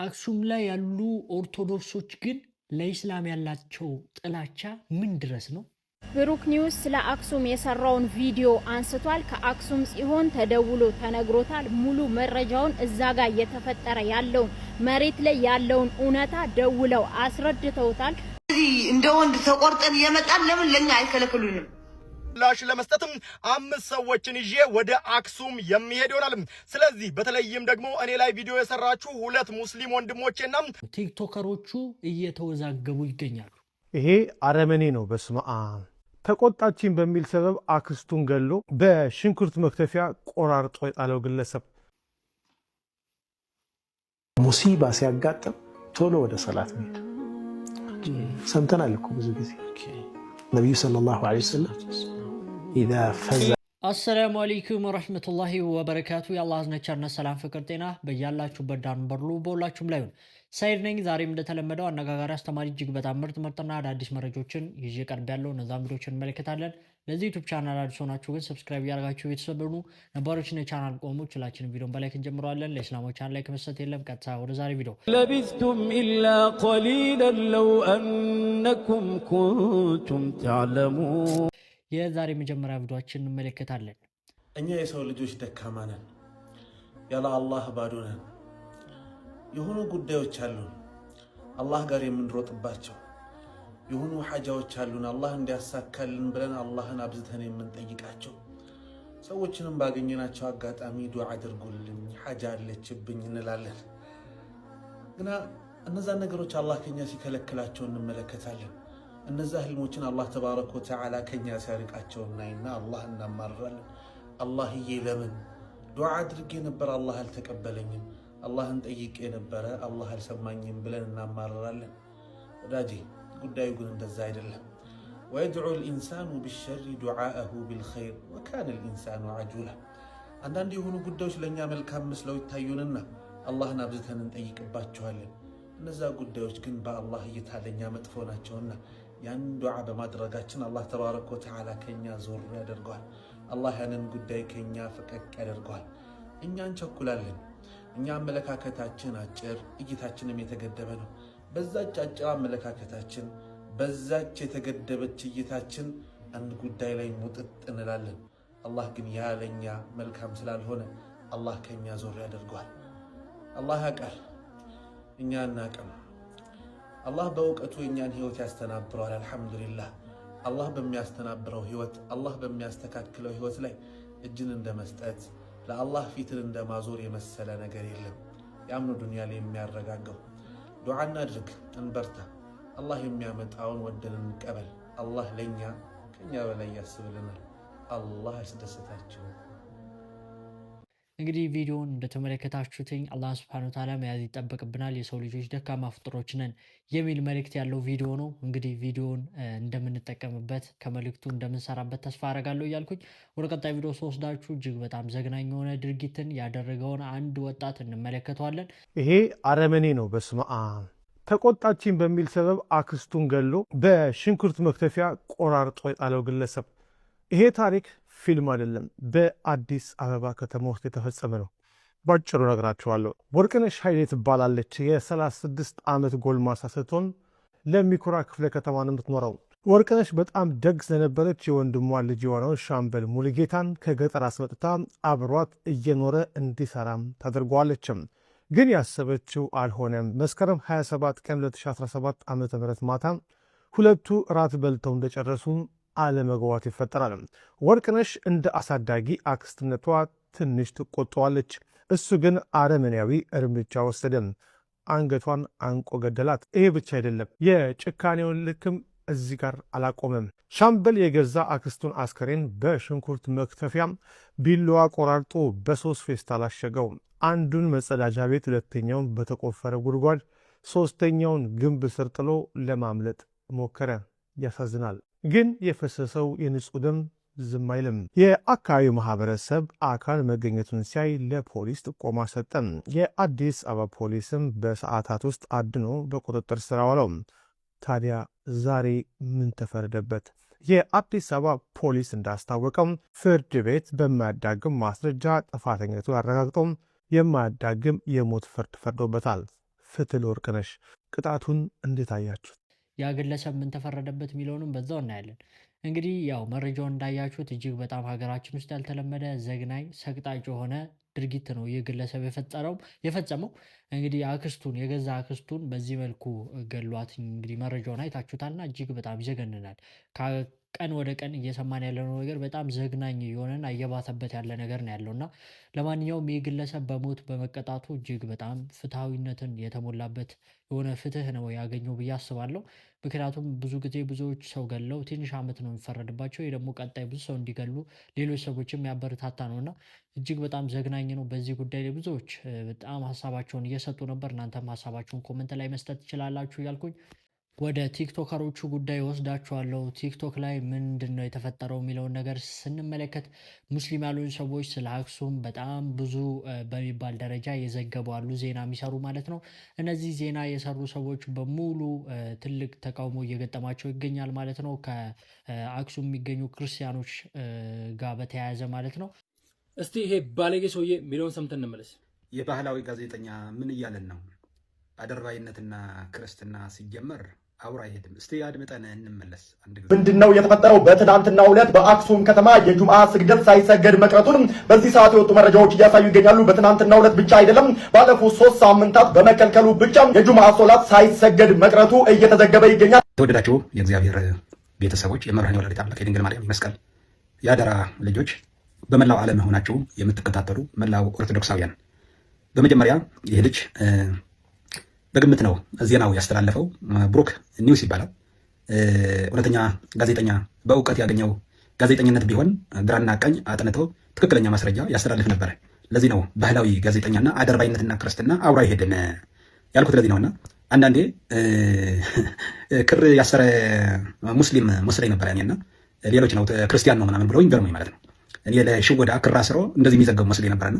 አክሱም ላይ ያሉ ኦርቶዶክሶች ግን ለኢስላም ያላቸው ጥላቻ ምን ድረስ ነው? ብሩክ ኒውስ ስለ አክሱም የሰራውን ቪዲዮ አንስቷል። ከአክሱም ጽዮን ተደውሎ ተነግሮታል። ሙሉ መረጃውን እዛ ጋር እየተፈጠረ ያለውን መሬት ላይ ያለውን እውነታ ደውለው አስረድተውታል። እንደ ወንድ ተቆርጠን የመጣን ለምን ለኛ አይከለክሉንም? ላሽ ለመስጠትም 5 ሰዎችን ይዤ ወደ አክሱም የሚሄድ ይሆናል። ስለዚህ በተለይም ደግሞ እኔ ላይ ቪዲዮ የሰራችሁ 2 ሙስሊም ወንድሞቼና ቲክቶከሮቹ እየተወዛገቡ ይገኛሉ። ይሄ አረመኔ ነው። በስመ አብ ተቆጣችን በሚል ሰበብ አክስቱን ገሎ በሽንኩርት መክተፊያ ቆራርጦ የጣለው ግለሰብ ሙሲባ ሲያጋጥም ቶሎ ወደ ሰላት ነው። ሰምተናል እኮ ብዙ ጊዜ ነብዩ ሰለላሁ ዐለይሂ ወሰለም ኢዛ ፈዛ። አሰላሙ አለይኩም ወራህመቱላሂ ወበረካቱ። የአላህ ዝነቻና ሰላም ፍቅር ጤና በያላችሁበት ዳር በርሉ በሁላችሁም ላይ ይሁን። ሳይድ ነኝ። ዛሬም እንደተለመደው አነጋጋሪ፣ አስተማሪ፣ እጅግ በጣም ምርጥና አዳዲስ መረጃዎችን ይዤ ቀርቤያለሁ። እነዛን ቪዲዮችን እንመለከታለን። ለዚህ ዩቲዩብ ቻናል አዲስ ሆናችሁ ግን ሰብስክራይብ ያደርጋችሁ ቤተሰብ ሁኑ። ነባሮችን የቻናል ቆሞች ሁላችንም ቪዲዮን በላይክ እንጀምረዋለን። ለእስላሞች ቻናል ላይ ከመሰት የለም። ቀጥታ ወደ ዛሬ ቪዲዮ። ለቢስቱም ኢላ ቀሊለን ለው አነኩም ኩንቱም ተዕለሙን። የዛሬ መጀመሪያ ቪዲዮአችን እንመለከታለን። እኛ የሰው ልጆች ደካማ ነን፣ ያለ አላህ ባዶ ነን። የሆኑ ጉዳዮች አሉን አላህ ጋር የምንሮጥባቸው፣ የሆኑ ሐጃዎች አሉን አላህ እንዲያሳካልን ብለን አላህን አብዝተን የምንጠይቃቸው። ሰዎችንም ባገኘናቸው አጋጣሚ ዱዓ አድርጉልኝ ሐጃ አለችብኝ እንላለን። ግና እነዛ ነገሮች አላህ ከኛ ሲከለክላቸው እንመለከታለን። እነዛ ህልሞችን አላህ ተባረከ ወተዓላ ከኛ ሲያርቃቸው እናይና አላህ እናማርራለን። አላህዬ ለምን ዱዓ አድርጌ ነበር አላህ አልተቀበለኝም፣ አላህን ጠይቄ ነበረ አላህ አልሰማኝም ብለን እናማርራለን። ወዳጄ ጉዳዩ ግን እንደዛ አይደለም። ወየድዑ ልኢንሳኑ ቢሸሪ ዱዓአሁ ቢልኸይር ወካነ ልኢንሳኑ ዐጁላ። አንዳንድ የሆኑ ጉዳዮች ለእኛ መልካም መስለው ይታዩንና አላህን አብዝተን እንጠይቅባቸዋለን። እነዛ ጉዳዮች ግን በአላህ እይታ ለእኛ መጥፎ ናቸውና ያን ዱዓ በማድረጋችን አላህ ተባረከ ወተዓላ ከኛ ዞር ያደርገዋል። አላህ ያንን ጉዳይ ከኛ ፈቀቅ ያደርገዋል። እኛ እንቸኩላለን። እኛ አመለካከታችን አጭር፣ እይታችንም የተገደበ ነው። በዛች አጭር አመለካከታችን፣ በዛች የተገደበች እይታችን አንድ ጉዳይ ላይ ሙጥጥ እንላለን። አላህ ግን ያ ለኛ መልካም ስላልሆነ አላህ ከኛ ዞር ያደርገዋል። አላህ ያውቃል፣ እኛ አናውቅም። አላህ በእውቀቱ የኛን ህይወት ያስተናብረዋል። አልሐምዱሊላህ። አላህ በሚያስተናብረው ህይወት፣ አላህ በሚያስተካክለው ህይወት ላይ እጅን እንደመስጠት፣ ለአላህ ፊትን እንደማዞር የመሰለ ነገር የለም። ያምኑ ዱንያ ላይ የሚያረጋገው። ዱዓ እናድርግ፣ እንበርታ። አላህ የሚያመጣውን ወደን እንቀበል። አላህ ለኛ ከኛ በላይ ያስብልናል። አላህ ያስደስታችሁ። እንግዲህ ቪዲዮውን እንደተመለከታችሁትኝ አላህ Subhanahu Wa Ta'ala መያዝ ይጠበቅብናል። የሰው ልጆች ደካማ ፍጥሮች ነን የሚል መልእክት ያለው ቪዲዮ ነው። እንግዲህ ቪዲዮውን እንደምንጠቀምበት ከመልእክቱ እንደምንሰራበት ተስፋ አደርጋለሁ እያልኩኝ ወደ ቀጣይ ቪዲዮ ስወስዳችሁ እጅግ በጣም ዘግናኝ የሆነ ድርጊትን ያደረገውን አንድ ወጣት እንመለከተዋለን። ይሄ አረመኔ ነው። በስመ አብ ተቆጣችን በሚል ሰበብ አክስቱን ገሎ በሽንኩርት መክተፊያ ቆራርጦ የጣለው ግለሰብ። ይሄ ታሪክ ፊልም አይደለም፣ በአዲስ አበባ ከተማ ውስጥ የተፈጸመ ነው። ባጭሩ ነግራችኋለሁ። ወርቅነሽ ኃይሌ ትባላለች። የ36 ዓመት ጎልማሳ ስትሆን ለሚኩራ ክፍለ ከተማ ነው የምትኖረው። ወርቅነሽ በጣም ደግ ስለነበረች የወንድሟ ልጅ የሆነው ሻምበል ሙሉጌታን ከገጠር አስመጥታ አብሯት እየኖረ እንዲሰራም ታደርገዋለችም። ግን ያሰበችው አልሆነም። መስከረም 27 ቀን 2017 ዓ.ም ማታ ሁለቱ ራት በልተው እንደጨረሱ አለመግባባት ይፈጠራል። ወርቅነሽ እንደ አሳዳጊ አክስትነቷ ትንሽ ትቆጣዋለች። እሱ ግን አረመኔያዊ እርምጃ ወሰደም። አንገቷን አንቆ ገደላት። ይሄ ብቻ አይደለም፣ የጭካኔውን ልክም እዚህ ጋር አላቆመም። ሻምበል የገዛ አክስቱን አስከሬን በሽንኩርት መክተፊያ ቢላዋ ቆራርጦ በ3 ፌስታል አሸገው። አንዱን መጸዳጃ ቤት፣ ሁለተኛውን በተቆፈረ ጉድጓድ፣ ሶስተኛውን ግንብ ስር ጥሎ ለማምለጥ ሞከረ። ያሳዝናል። ግን የፈሰሰው የንጹህ ደም ዝም አይልም። የአካባቢው ማህበረሰብ አካል መገኘቱን ሲያይ ለፖሊስ ጥቆማ ሰጠም። የአዲስ አበባ ፖሊስም በሰዓታት ውስጥ አድኖ በቁጥጥር ስር አዋለው። ታዲያ ዛሬ ምን ተፈረደበት? የአዲስ አበባ ፖሊስ እንዳስታወቀው ፍርድ ቤት በማያዳግም ማስረጃ ጥፋተኝነቱ አረጋግጦ የማያዳግም የሞት ፍርድ ፈርዶበታል። ፍትህ ለወርቅነሽ ቅጣቱን እንዴት አያችሁት? ያ ግለሰብ ምን ተፈረደበት የሚለውንም በዛው እናያለን። እንግዲህ ያው መረጃውን እንዳያችሁት እጅግ በጣም ሀገራችን ውስጥ ያልተለመደ ዘግናኝ ሰቅጣጭ የሆነ ድርጊት ነው ይህ ግለሰብ የፈጸመው። እንግዲህ አክስቱን የገዛ አክስቱን በዚህ መልኩ ገሏት። እንግዲህ መረጃውን አይታችሁታልና እጅግ በጣም ይዘገንናል። ቀን ወደ ቀን እየሰማን ያለነው ነገር በጣም ዘግናኝ የሆነና እየባሰበት ያለ ነገር ነው ያለውና ለማንኛውም ይህ ግለሰብ በሞት በመቀጣቱ እጅግ በጣም ፍትሐዊነትን የተሞላበት የሆነ ፍትህ ነው ያገኘው ብዬ አስባለሁ። ምክንያቱም ብዙ ጊዜ ብዙዎች ሰው ገለው ትንሽ ዓመት ነው የሚፈረድባቸው። ይህ ደግሞ ቀጣይ ብዙ ሰው እንዲገሉ ሌሎች ሰዎችም ያበረታታ ነውና እጅግ በጣም ዘግናኝ ነው። በዚህ ጉዳይ ላይ ብዙዎች በጣም ሀሳባቸውን እየሰጡ ነበር። እናንተም ሀሳባችሁን ኮመንት ላይ መስጠት ትችላላችሁ እያልኩኝ ወደ ቲክቶከሮቹ ጉዳይ ወስዳችኋለሁ። ቲክቶክ ላይ ምንድን ነው የተፈጠረው የሚለውን ነገር ስንመለከት ሙስሊም ያልሆኑ ሰዎች ስለ አክሱም በጣም ብዙ በሚባል ደረጃ የዘገቡ አሉ፣ ዜና የሚሰሩ ማለት ነው። እነዚህ ዜና የሰሩ ሰዎች በሙሉ ትልቅ ተቃውሞ እየገጠማቸው ይገኛል ማለት ነው። ከአክሱም የሚገኙ ክርስቲያኖች ጋር በተያያዘ ማለት ነው። እስቲ ይሄ ባለጌ ሰውዬ የሚለውን ሰምተን እንመለስ። የባህላዊ ጋዜጠኛ ምን እያለን ነው? አደርባይነትና ክርስትና ሲጀመር አውራ አይሄድም። እስቲ አድምጠን እንመለስ። ምንድነው የተፈጠረው? በትናንትናው ዕለት በአክሱም ከተማ የጁምዓ ስግደት ሳይሰገድ መቅረቱን በዚህ ሰዓት የወጡ መረጃዎች እያሳዩ ይገኛሉ። በትናንትናው ዕለት ብቻ አይደለም፣ ባለፉት 3 ሳምንታት በመከልከሉ ብቻ የጁምዓ ሶላት ሳይሰገድ መቅረቱ እየተዘገበ ይገኛል። ተወደዳችሁ የእግዚአብሔር ቤተሰቦች፣ የመብርሃን የወላዲተ አምላክ የድንግል ማርያም መስቀል የአደራ ልጆች በመላው ዓለም ሆናችሁ የምትከታተሉ መላው ኦርቶዶክሳውያን፣ በመጀመሪያ ይህ ልጅ በግምት ነው ዜናው ያስተላለፈው። ብሩክ ኒውስ ይባላል። እውነተኛ ጋዜጠኛ፣ በእውቀት ያገኘው ጋዜጠኝነት ቢሆን ግራና ቀኝ አጥንቶ ትክክለኛ ማስረጃ ያስተላልፍ ነበር። ለዚህ ነው ባህላዊ ጋዜጠኛና አደርባይነትና ክርስትና አብሮ አይሄድም ያልኩት። ለዚህ ነውና አንዳንዴ ክር ያሰረ ሙስሊም መስለኝ ነበር ያኔና ሌሎች ነው ክርስቲያን ነው ምናምን ብለው ይገርሙኝ ማለት ነው። እኔ ለሽወዳ ክር አስሮ እንደዚህ የሚዘገቡ መስለኝ ነበርና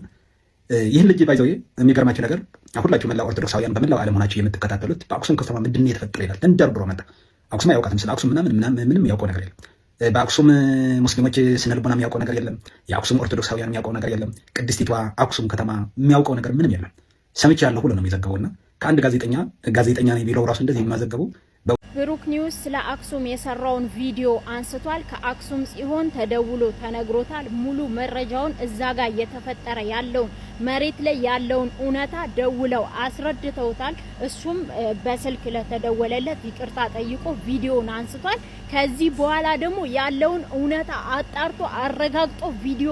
ይህን ልጅ ባይዘው የሚገርማችሁ ነገር ሁላችሁ መላው ኦርቶዶክሳውያን በመላው ዓለም ሆናችሁ የምትከታተሉት በአክሱም ከተማ ምንድን ነው የተፈጠረ ይላል። ተንደርድሮ መጣ። አክሱም አያውቃትም። ስለ አክሱም ምንም ያውቀው ነገር የለም። በአክሱም ሙስሊሞች ስነ ልቦና የሚያውቀው ነገር የለም። የአክሱም ኦርቶዶክሳውያን የሚያውቀው ነገር የለም። ቅድስቲቷ አክሱም ከተማ የሚያውቀው ነገር ምንም የለም። ሰምቼ ያለሁ ሁሉ ነው የሚዘገበውና ከአንድ ጋዜጠኛ ነው ቢለው ራሱ እንደዚህ የሚያዘገቡ ብሩክ ኒውስ ስለ አክሱም የሰራውን ቪዲዮ አንስቷል። ከአክሱም ጽዮን ተደውሎ ተነግሮታል። ሙሉ መረጃውን እዛ ጋር እየተፈጠረ ያለውን መሬት ላይ ያለውን እውነታ ደውለው አስረድተውታል። እሱም በስልክ ለተደወለለት ይቅርታ ጠይቆ ቪዲዮን አንስቷል። ከዚህ በኋላ ደግሞ ያለውን እውነታ አጣርቶ አረጋግጦ ቪዲዮ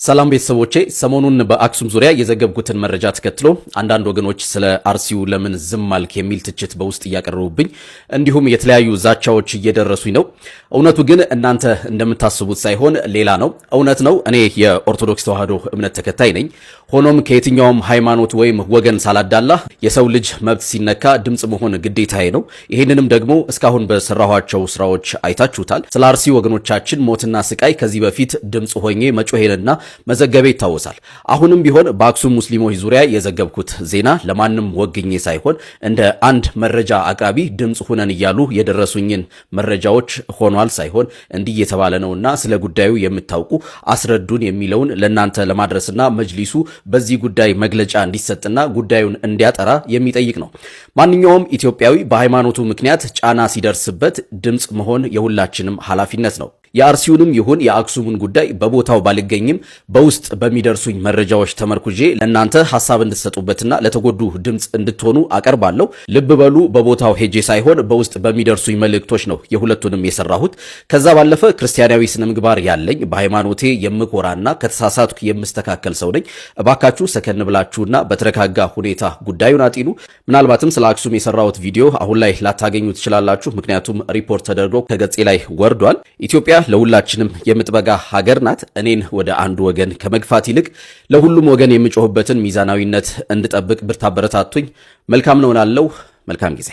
ሰላም ቤተሰቦቼ፣ ሰሞኑን በአክሱም ዙሪያ የዘገብኩትን መረጃ ተከትሎ አንዳንድ ወገኖች ስለ አርሲው ለምን ዝም አልክ የሚል ትችት በውስጥ እያቀረቡብኝ እንዲሁም የተለያዩ ዛቻዎች እየደረሱኝ ነው። እውነቱ ግን እናንተ እንደምታስቡት ሳይሆን ሌላ ነው። እውነት ነው፣ እኔ የኦርቶዶክስ ተዋሕዶ እምነት ተከታይ ነኝ። ሆኖም ከየትኛውም ሃይማኖት ወይም ወገን ሳላዳላ የሰው ልጅ መብት ሲነካ ድምጽ መሆን ግዴታዬ ነው። ይህንንም ደግሞ እስካሁን በሰራኋቸው ስራዎች አይታችሁታል። ስለ አርሲ ወገኖቻችን ሞትና ስቃይ ከዚህ በፊት ድምጽ ሆኜ መጮሄንና መዘገቤ ይታወሳል። አሁንም ቢሆን በአክሱም ሙስሊሞች ዙሪያ የዘገብኩት ዜና ለማንም ወግኜ ሳይሆን እንደ አንድ መረጃ አቅራቢ ድምጽ ሁነን እያሉ የደረሱኝን መረጃዎች ሆኗል ሳይሆን እንዲህ የተባለ ነውና ስለ ጉዳዩ የምታውቁ አስረዱን የሚለውን ለእናንተ ለማድረስና መጅሊሱ በዚህ ጉዳይ መግለጫ እንዲሰጥና ጉዳዩን እንዲያጠራ የሚጠይቅ ነው። ማንኛውም ኢትዮጵያዊ በሃይማኖቱ ምክንያት ጫና ሲደርስበት ድምጽ መሆን የሁላችንም ኃላፊነት ነው። የአርሲውንም ይሁን የአክሱምን ጉዳይ በቦታው ባልገኝም በውስጥ በሚደርሱኝ መረጃዎች ተመርኩዤ ለእናንተ ሐሳብ እንድትሰጡበትና ለተጎዱ ድምጽ እንድትሆኑ አቀርባለሁ። ልብ በሉ፣ በቦታው ሄጄ ሳይሆን በውስጥ በሚደርሱኝ መልእክቶች ነው የሁለቱንም የሰራሁት። ከዛ ባለፈ ክርስቲያናዊ ስነ ምግባር ያለኝ በሃይማኖቴ የምኮራና ከተሳሳትኩ የምስተካከል ሰው ነኝ። እባካችሁ ሰከን ብላችሁና በተረጋጋ ሁኔታ ጉዳዩን አጢኑ። ምናልባትም ስለ አክሱም የሰራሁት ቪዲዮ አሁን ላይ ላታገኙ ትችላላችሁ፣ ምክንያቱም ሪፖርት ተደርጎ ከገጼ ላይ ወርዷል። ኢትዮጵያ ለሁላችንም የምትበጋ ሀገር ናት። እኔን ወደ አንዱ ወገን ከመግፋት ይልቅ ለሁሉም ወገን የምጮህበትን ሚዛናዊነት እንድጠብቅ ብታበረታቱኝ መልካም ነው እላለሁ። መልካም ጊዜ።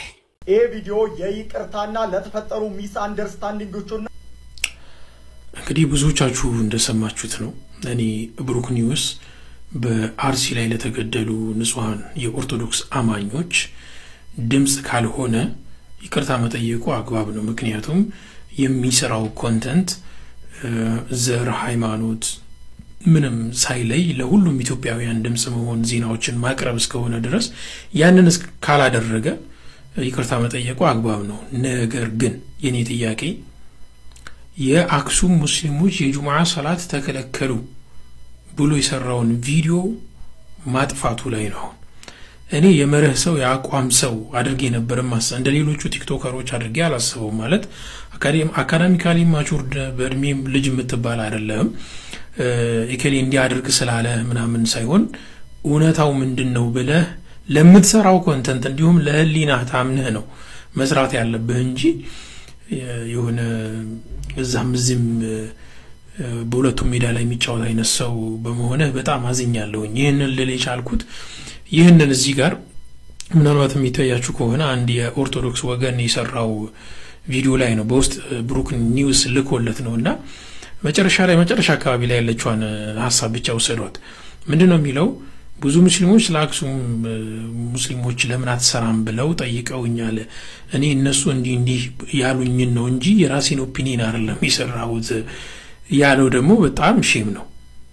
ይህ ቪዲዮ የይቅርታና ለተፈጠሩ ሚስ አንደርስታንዲንጎችና እንግዲህ ብዙዎቻችሁ እንደሰማችሁት ነው። እኔ ብሩክ ኒውስ በአርሲ ላይ ለተገደሉ ንጹሃን የኦርቶዶክስ አማኞች ድምጽ ካልሆነ ይቅርታ መጠየቁ አግባብ ነው። ምክንያቱም የሚሰራው ኮንተንት ዘር፣ ሃይማኖት ምንም ሳይለይ ለሁሉም ኢትዮጵያውያን ድምጽ መሆን ዜናዎችን ማቅረብ እስከሆነ ድረስ ያንን ካላደረገ ይቅርታ መጠየቁ አግባብ ነው። ነገር ግን የኔ ጥያቄ የአክሱም ሙስሊሞች የጁምዓ ሰላት ተከለከሉ ብሎ የሰራውን ቪዲዮ ማጥፋቱ ላይ ነው። እኔ የመርህ ሰው የአቋም ሰው አድርጌ ነበር እንደ ሌሎቹ ቲክቶከሮች አድርጌ አላስበው። ማለት አካዳሚካሊ ማቹርድ በእድሜም ልጅ የምትባል አይደለም እከሌ እንዲያደርግ ስላለ ምናምን ሳይሆን እውነታው ምንድነው ብለህ ለምትሰራው ኮንተንት እንዲሁም ለህሊና ታምነህ ነው መስራት ያለብህ እንጂ የሆነ እዛም እዚህም በሁለቱም ሜዳ ላይ የሚጫወት አይነት ሰው በመሆነ በጣም አዝኛለሁ። ይሄንን ልል የቻልኩት ይሄንን እዚህ ጋር ምናልባት የሚታያችሁ ከሆነ አንድ የኦርቶዶክስ ወገን የሰራው ቪዲዮ ላይ ነው። በውስጥ ብሩክ ኒውስ ልኮለት ነውና መጨረሻ አካባቢ ላይ ያለችዋን ሐሳብ ብቻ ወሰዷት። ምንድነው የሚለው? ብዙ ሙስሊሞች ለአክሱም ሙስሊሞች ለምን አትሰራም ብለው ጠይቀውኛል። እኔ እነሱ እንዲህ ያሉኝን ነው እንጂ የራሴን ኦፒኒየን አይደለም የሰራሁት ያለው ደግሞ በጣም ሼም ነው።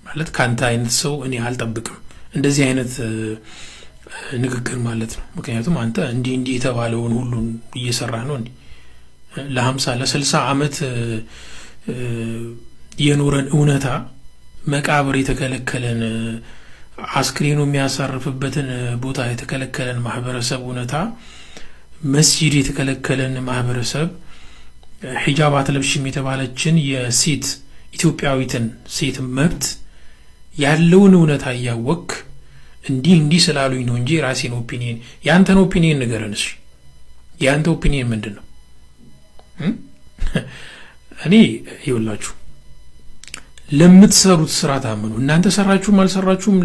ማለት ካንተ አይነት ሰው እኔ አልጠብቅም እንደዚህ አይነት ንግግር ማለት ነው። ምክንያቱም አንተ እንዲህ የተባለውን ሁሉ እየሰራ ነው እንዴ? ለ50 ለ60 ዓመት የኖረን እውነታ መቃብር የተከለከለን አስክሬኑ የሚያሳርፍበትን ቦታ የተከለከለን ማህበረሰብ እውነታ መስጂድ የተከለከለን ማህበረሰብ ሒጃብ አትለብሽም የተባለችን የሴት ኢትዮጵያዊትን ሴት መብት ያለውን እውነታ ያወቅ እንዲህ ስላሉኝ ነው እንጂ ራሴን ኦፒኒየን ያንተን ኦፒኒየን ንገረን። እሺ ያንተ ኦፒኒየን ምንድነው? እኔ ይኸውላችሁ ለምትሰሩት ስራ ታመኑ። እናንተ ሰራችሁም አልሰራችሁም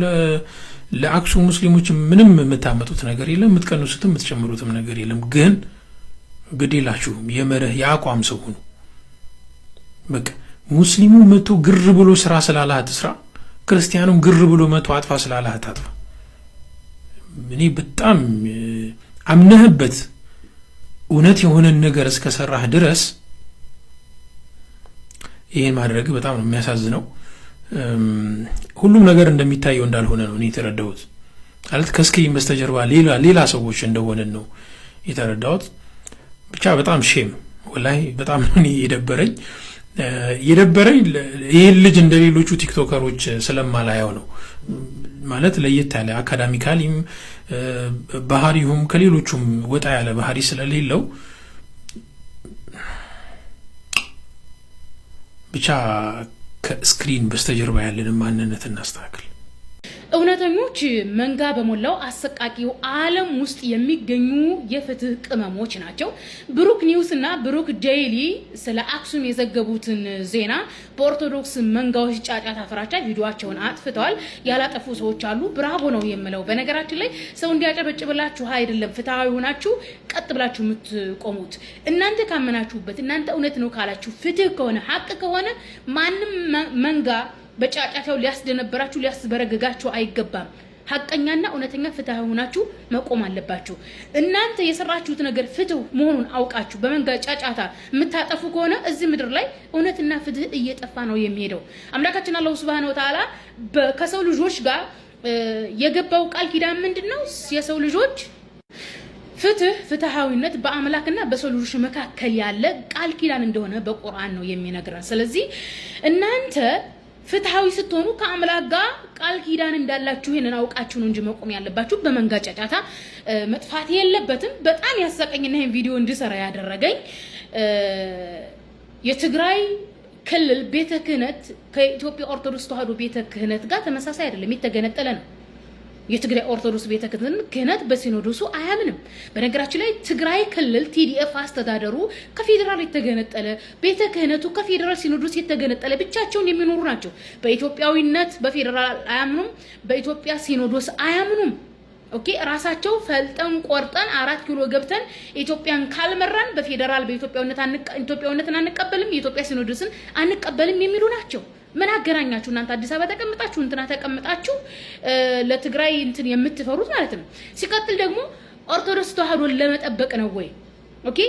ለአክሱም ሙስሊሞች ምንም የምታመጡት ነገር የለም፣ የምትቀንሱትም የምትጨምሩትም ነገር የለም። ግን ግዴላችሁም የመርህ የአቋም ሰው ሁኑ። በቃ ሙስሊሙ መቶ ግር ብሎ ስራ ስላላህ አትስራ፣ ክርስቲያኑም ግር ብሎ መቶ አጥፋ ስላላህ አታጥፋ። እኔ በጣም አምነህበት እውነት የሆነን ነገር እስከሰራህ ድረስ ይሄን ማድረግ በጣም ነው የሚያሳዝነው። ሁሉም ነገር እንደሚታየው እንዳልሆነ ነው እኔ የተረዳሁት። ማለት ከስክሪን በስተጀርባ ሌላ ሰዎች እንደሆነ ነው የተረዳሁት። ብቻ በጣም ሼም ወላሂ በጣም ነው የደበረኝ ይሄን ልጅ እንደሌሎቹ ቲክቶከሮች ስለማላየው ነው። ማለት ለየት ያለ አካዳሚካሊም ባህሪውም ከሌሎቹም ወጣ ያለ ባህሪ ስለሌለው ብቻ ከስክሪን በስተጀርባ ያለን ማንነት እናስተካክል። እውነተኞች መንጋ በሞላው አሰቃቂው ዓለም ውስጥ የሚገኙ የፍትህ ቅመሞች ናቸው። ብሩክ ኒውስ እና ብሩክ ዴይሊ ስለ አክሱም የዘገቡትን ዜና በኦርቶዶክስ መንጋዎች ጫጫታ ፍራቻ ቪዲዮአቸውን አጥፍተዋል። ያላጠፉ ሰዎች አሉ። ብራቮ ነው የምለው። በነገራችን ላይ ሰው እንዲያጨበጭብላችሁ አይደለም ፍትሃዊ ሆናችሁ ቀጥ ብላችሁ የምትቆሙት። እናንተ ካመናችሁበት፣ እናንተ እውነት ነው ካላችሁ፣ ፍትህ ከሆነ ሀቅ ከሆነ ማንም መንጋ በጫጫታው ሊያስደነበራችሁ ሊያስበረግጋችሁ አይገባም። ሐቀኛና እውነተኛ ፍትሃዊ ሆናችሁ መቆም አለባችሁ። እናንተ የሰራችሁት ነገር ፍትህ መሆኑን አውቃችሁ በመንጋ ጫጫታ የምታጠፉ ከሆነ እዚህ ምድር ላይ እውነትና ፍትህ እየጠፋ ነው የሚሄደው። አምላካችን አላህ Subhanahu Wa Ta'ala ከሰው ልጆች ጋር የገባው ቃል ኪዳን ምንድነው? የሰው ልጆች ፍትሃዊነት በአምላክና በሰው ልጆች መካከል ያለ ቃል ኪዳን እንደሆነ በቁርአን ነው የሚነግረን። ስለዚህ እናንተ ፍትሃዊ ስትሆኑ ከአምላክ ጋር ቃል ኪዳን እንዳላችሁ ይሄንን አውቃችሁ ነው እንጂ መቆም ያለባችሁ በመንጋ ጫጫታ መጥፋት የለበትም። በጣም ያሳቀኝና ይሄን ቪዲዮ እንድሰራ ያደረገኝ የትግራይ ክልል ቤተ ክህነት ከኢትዮጵያ ኦርቶዶክስ ተዋሕዶ ቤተ ክህነት ጋር ተመሳሳይ አይደለም፣ የተገነጠለ ነው። የትግራይ ኦርቶዶክስ ቤተ ክህነት በሲኖዶሱ አያምንም። በነገራችን ላይ ትግራይ ክልል ቲዲኤፍ አስተዳደሩ ከፌደራል የተገነጠለ ቤተ ክህነቱ ከፌደራል ሲኖዶስ የተገነጠለ ብቻቸውን የሚኖሩ ናቸው። በኢትዮጵያዊነት በፌደራል አያምኑም፣ በኢትዮጵያ ሲኖዶስ አያምኑም። ኦኬ ራሳቸው ፈልጠን ቆርጠን 4 ኪሎ ገብተን ኢትዮጵያን ካልመራን በፌደራል በኢትዮጵያዊነትን አንቀበልም፣ የኢትዮጵያ ሲኖዶስን አንቀበልም የሚሉ ናቸው። ምን አገናኛችሁ እናንተ አዲስ አበባ ተቀምጣችሁ እንትና ተቀምጣችሁ ለትግራይ እንትን የምትፈሩት ማለት ነው። ሲቀጥል ደግሞ ኦርቶዶክስ ተዋሕዶን ለመጠበቅ ነው ወይ? ኦኬ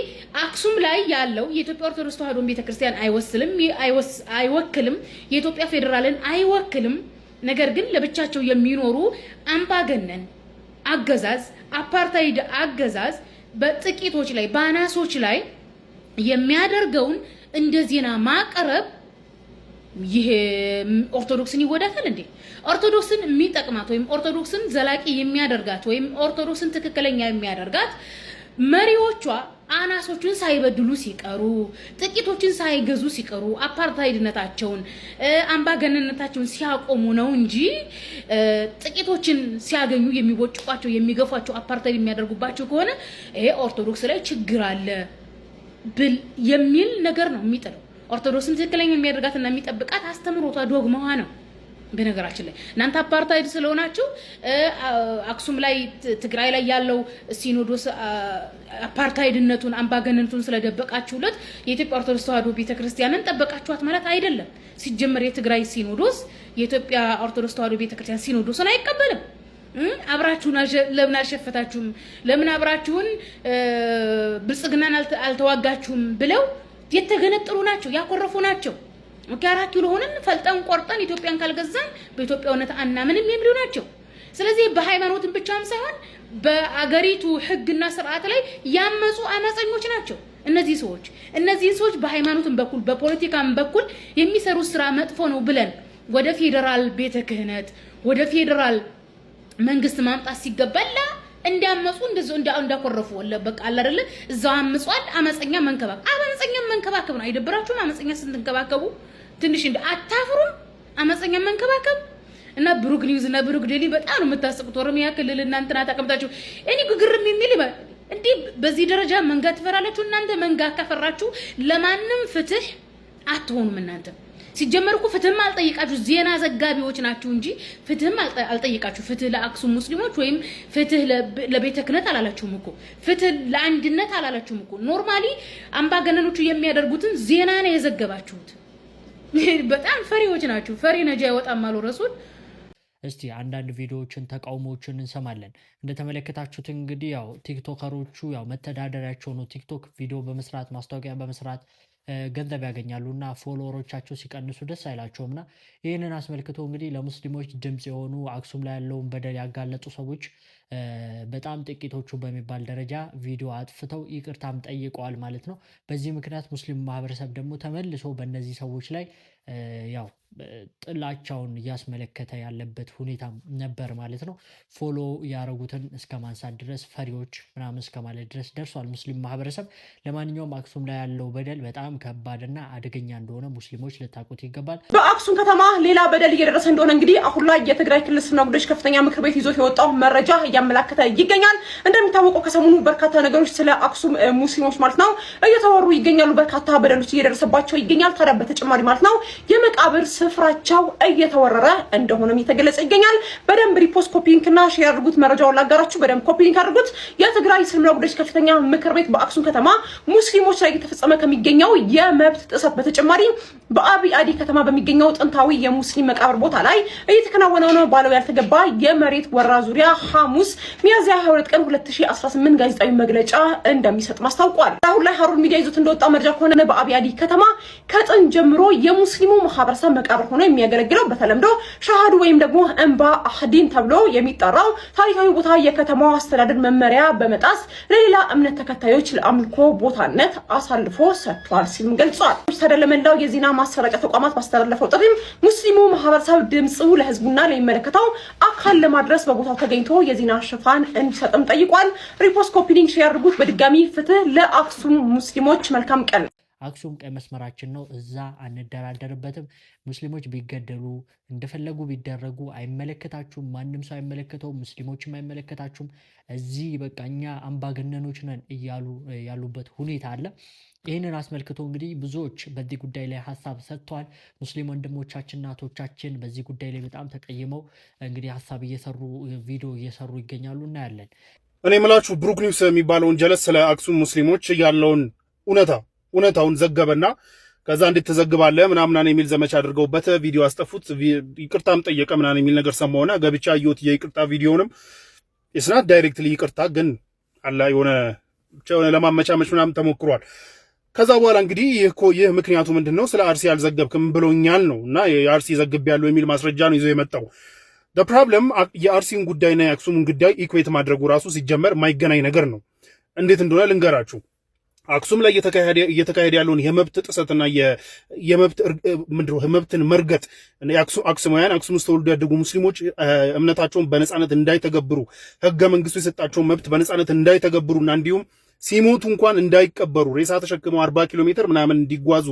አክሱም ላይ ያለው የኢትዮጵያ ኦርቶዶክስ ተዋሕዶ ቤተክርስቲያን አይወክልም፣ የኢትዮጵያ ፌዴራልን አይወክልም። ነገር ግን ለብቻቸው የሚኖሩ አምባገነን አገዛዝ አፓርታይድ አገዛዝ በጥቂቶች ላይ ባናሶች ላይ የሚያደርገውን እንደ ዜና ማቅረብ ይሄ ኦርቶዶክስን ይወዳታል እንዴ? ኦርቶዶክስን የሚጠቅማት ወይም ኦርቶዶክስን ዘላቂ የሚያደርጋት ወይም ኦርቶዶክስን ትክክለኛ የሚያደርጋት መሪዎቿ አናሶቹን ሳይበድሉ ሲቀሩ ጥቂቶችን ሳይገዙ ሲቀሩ አፓርታይድነታቸውን አምባገነንነታቸውን ሲያቆሙ ነው እንጂ ጥቂቶችን ሲያገኙ የሚቦጭቋቸው የሚገፏቸው አፓርታይድ የሚያደርጉባቸው ከሆነ ይሄ ኦርቶዶክስ ላይ ችግር አለ ብል የሚል ነገር ነው የሚጥለው። ኦርቶዶክስን ትክክለኛ የሚያደርጋትና የሚጠብቃት አስተምሮቷ ዶግማዋ ነው። በነገራችን ላይ እናንተ አፓርታይድ ስለሆናችሁ አክሱም ላይ ትግራይ ላይ ያለው ሲኖዶስ አፓርታይድነቱን አምባገነንቱን ስለደበቃችሁለት የኢትዮጵያ ኦርቶዶክስ ተዋሕዶ ቤተክርስቲያንን ጠበቃችኋት ማለት አይደለም። ሲጀመር የትግራይ ሲኖዶስ የኢትዮጵያ ኦርቶዶክስ ተዋሕዶ ቤተክርስቲያን ሲኖዶስን አይቀበልም። አብራችሁን ለምን አልሸፈታችሁም? ለምን አብራችሁን ብልጽግናን አልተዋጋችሁም ብለው የተገነጠሉ ናቸው፣ ያኮረፉ ናቸው። ኦኬ 4 ኪሎ ሆነን ፈልጠን ቆርጠን ኢትዮጵያን ካልገዛን በኢትዮጵያውነት አናምንም የሚሉ ናቸው። ስለዚህ በሃይማኖትን ብቻም ሳይሆን በአገሪቱ ሕግና ስርዓት ላይ ያመጹ አመፀኞች ናቸው እነዚህ ሰዎች በሃይማኖትን በኩል በፖለቲካም በኩል የሚሰሩት ስራ መጥፎ ነው ብለን ወደ ፌደራል ቤተ ክህነት ወደ ፌደራል መንግስት ማምጣት ሲገባላ እንዲያመጹ እንዳኮረፉ ወለ በቃ አለ አይደለ እዛው አመጿል። አመፀኛ መንከባከብ ነው። አይደብራችሁም? አመፀኛ ስንተንከባከቡ ትንሽ እንደ አታፍሩም? አመፀኛ መንከባከብ እና ብሩክ ኒውዝ እና ብሩክ ዴሊ በጣም ነው የምታስቁት። ኦሮሚያ ክልል እናንተና ተቀምጣችሁ እኔ ግግርም የሚል እንዴ በዚህ ደረጃ መንጋ ትፈራላችሁ? እናንተ መንጋ ካፈራችሁ ለማንም ፍትህ አትሆኑም። እናንተ ሲጀመር እኮ ፍትህም አልጠይቃችሁ ዜና ዘጋቢዎች ናችሁ እንጂ ፍትህም አልጠይቃችሁ። ፍትህ ለአክሱም ሙስሊሞች ወይም ፍትህ ለቤተ ክህነት አላላችሁም እኮ። ፍትህ ለአንድነት አላላችሁም እኮ። ኖርማሊ አምባገነኖቹ የሚያደርጉትን ዜና ነው የዘገባችሁት። በጣም ፈሪዎች ናችሁ። ፈሪ ነጃ አይወጣም አሉ ረሱል። እስቲ አንዳንድ ቪዲዮዎችን ተቃውሞዎችን እንሰማለን። እንደተመለከታችሁት እንግዲህ ያው ቲክቶከሮቹ ያው መተዳደሪያቸው ነው ቲክቶክ ቪዲዮ በመስራት ማስታወቂያ በመስራት ገንዘብ ያገኛሉ እና ፎሎወሮቻቸው ሲቀንሱ ደስ አይላቸውም። እና ይህንን አስመልክቶ እንግዲህ ለሙስሊሞች ድምፅ የሆኑ አክሱም ላይ ያለውን በደል ያጋለጡ ሰዎች በጣም ጥቂቶቹ በሚባል ደረጃ ቪዲዮ አጥፍተው ይቅርታም ጠይቀዋል ማለት ነው። በዚህ ምክንያት ሙስሊም ማህበረሰብ ደግሞ ተመልሶ በእነዚህ ሰዎች ላይ ያው ጥላቻውን እያስመለከተ ያለበት ሁኔታ ነበር ማለት ነው። ፎሎ ያደረጉትን እስከ ማንሳት ድረስ ፈሪዎች ምናምን እስከ ማለት ድረስ ደርሷል ሙስሊም ማህበረሰብ። ለማንኛውም አክሱም ላይ ያለው በደል በጣም ከባድና አደገኛ እንደሆነ ሙስሊሞች ልታውቁት ይገባል። በአክሱም ከተማ ሌላ በደል እየደረሰ እንደሆነ እንግዲህ አሁን ላይ የትግራይ ክልል እስልምና ጉዳዮች ከፍተኛ ምክር ቤት ይዞት የወጣው መረጃ እያመላከተ ይገኛል። እንደሚታወቀው ከሰሞኑ በርካታ ነገሮች ስለ አክሱም ሙስሊሞች ማለት ነው እየተወሩ ይገኛሉ። በርካታ በደሎች እየደረሰባቸው ይገኛል። ታዲያ በተጨማሪ ማለት ነው የመቃብር ስፍራቸው እየተወረረ እንደሆነም እየተገለጸ ይገኛል። በደንብ ሪፖስት ኮፒ ሊንክና ሼር አድርጉት። መረጃውን ላጋራችሁ። በደንብ ኮፒ ሊንክ አድርጉት። የትግራይ እስልምና ጉዳዮች ከፍተኛ ምክር ቤት በአክሱም ከተማ ሙስሊሞች ላይ እየተፈጸመ ከሚገኘው የመብት ጥሰት በተጨማሪ በአብይ አዲ ከተማ በሚገኘው ጥንታዊ የሙስሊም መቃብር ቦታ ላይ እየተከናወነ ነው ባለው ያልተገባ የመሬት ወራ ዙሪያ ሐሙስ ሚያዝያ 22 ቀን 2018 ጋዜጣዊ መግለጫ እንደሚሰጥ ማስታውቋል። አሁን ላይ ሀሩን ሚዲያ ይዞት እንደወጣ መረጃ ከሆነ በአብይ አዲ ከተማ ከጥንት ጀምሮ የሙስሊሙ ማህበረሰብ መቃብር ሆኖ የሚያገለግለው በተለምዶ ሻሃዱ ወይም ደግሞ እንባ አህዲን ተብሎ የሚጠራው ታሪካዊ ቦታ የከተማው አስተዳደር መመሪያ በመጣስ ለሌላ እምነት ተከታዮች ለአምልኮ ቦታነት አሳልፎ ሰጥቷል ሲልም ገልጿል። ተደለመላው የዜና ማሰራጫ ተቋማት ባስተላለፈው ጥሪም ሙስሊሙ ማህበረሰብ ድምፁ ለህዝቡና ለሚመለከተው አካል ለማድረስ በቦታው ተገኝቶ የዜና ሽፋን እንዲሰጥም ጠይቋል። ሪፖስት ኮፒ ሊንክ ሼር አድርጉት። በድጋሚ ፍትህ ለአክሱም ሙስሊሞች። መልካም ቀን። አክሱም ቀይ መስመራችን ነው። እዛ አንደራደርበትም። ሙስሊሞች ቢገደሉ እንደፈለጉ ቢደረጉ አይመለከታችሁም። ማንም ሰው አይመለከተውም። ሙስሊሞችም አይመለከታችሁም። እዚህ በቃ እኛ አምባገነኖች ነን እያሉ ያሉበት ሁኔታ አለ። ይህንን አስመልክቶ እንግዲህ ብዙዎች በዚህ ጉዳይ ላይ ሀሳብ ሰጥተዋል። ሙስሊም ወንድሞቻችን እናቶቻችን በዚህ ጉዳይ ላይ በጣም ተቀይመው እንግዲህ ሀሳብ እየሰሩ ቪዲዮ እየሰሩ ይገኛሉ። እናያለን። እኔ የምላችሁ ብሩክ ኒውስ የሚባለውን ጀለስ ስለ አክሱም ሙስሊሞች ያለውን እውነታውን ዘገበና ከዛ እንዴት ተዘግባለህ ምናምን የሚል ዘመቻ አድርገውበት ቪዲዮ አስጠፉት። ይቅርታም ጠየቀ ምናምን የሚል ነገር ሰማውና ገብቻ አየሁት። የይቅርታ ቪዲዮንም የስናት ዳይሬክትሊ ይቅርታ ግን አላ የሆነ ለማመቻመች ምናምን ተሞክሯል። ከዛ በኋላ እንግዲህ ይህ ምክንያቱ ምንድነው? ስለ አርሲ ያልዘገብክም ብሎኛል ነው እና የአርሲ ዘግብ ያለው የሚል ማስረጃ ነው ይዞ የመጣው። ፕሮብለም የአርሲን ጉዳይና የአክሱምን ጉዳይ ኢኩዌት ማድረጉ ራሱ ሲጀመር የማይገናኝ ነገር ነው። እንዴት እንደሆነ ልንገራችሁ። አክሱም ላይ እየተካሄደ ያለውን የመብት ጥሰትና የመብትን መርገጥ አክሱማውያን አክሱም ውስጥ ተወልዶ ያደጉ ሙስሊሞች እምነታቸውን በነፃነት እንዳይተገብሩ ህገ መንግስቱ የሰጣቸውን መብት በነፃነት እንዳይተገብሩና እንዲሁም ሲሞቱ እንኳን እንዳይቀበሩ ሬሳ ተሸክመው 40 ኪሎ ሜትር ምናምን እንዲጓዙ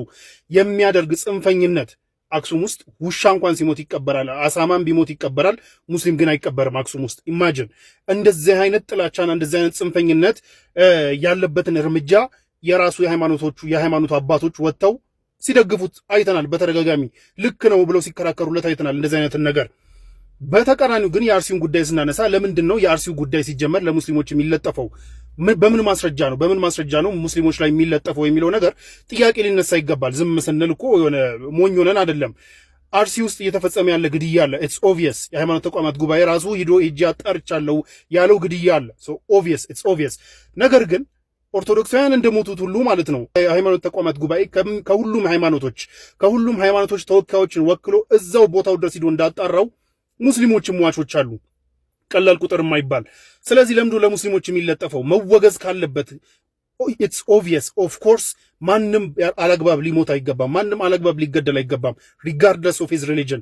የሚያደርግ ጽንፈኝነት አክሱም ውስጥ ውሻ እንኳን ሲሞት ይቀበራል፣ አሳማን ቢሞት ይቀበራል፣ ሙስሊም ግን አይቀበርም አክሱም ውስጥ። ኢማጂን እንደዚህ አይነት ጥላቻና እንደዚህ አይነት ጽንፈኝነት ያለበትን እርምጃ የራሱ የሃይማኖቱ አባቶች ወጥተው ሲደግፉት አይተናል። በተደጋጋሚ ልክ ነው ብለው ሲከራከሩለት አይተናል እንደዚህ አይነትን ነገር። በተቃራኒው ግን የአርሲውን ጉዳይ ስናነሳ ለምንድን ነው የአርሲው ጉዳይ ሲጀመር ለሙስሊሞች የሚለጠፈው? በምን ማስረጃ ነው ሙስሊሞች ላይ የሚለጠፈው የሚለው ነገር ጥያቄ ሊነሳ ይገባል። ዝም ስንል እኮ የሆነ ሞኝ ሆነን አይደለም። አርሲ ውስጥ እየተፈጸመ ያለ ግድያ አለ። ኢትስ ኦብቪየስ። የሃይማኖት ተቋማት ጉባኤ ራሱ ሂዶ ሄጄ አጣርቻለሁ ያለው ግድያ አለ። ኢትስ ኦብቪየስ። ነገር ግን ኦርቶዶክሳውያን እንደሞቱት ሁሉ ማለት ነው የሃይማኖት ተቋማት ጉባኤ ከሁሉም ሃይማኖቶች ተወካዮችን ወክሎ እዛው ቦታው ድረስ ሂዶ እንዳጣራው ሙስሊሞችም ሟቾች አሉ፣ ቀላል ቁጥር የማይባል። ስለዚህ ለምንድነው ለሙስሊሞች የሚለጠፈው? መወገዝ ካለበት ኢትስ ኦብቪየስ። ኦፍ ኮርስ ማንም አላግባብ ሊሞት አይገባም፣ ማንም አላግባብ ሊገደል አይገባም። ሪጋርድለስ ኦፍ ሂዝ ሪሊጅን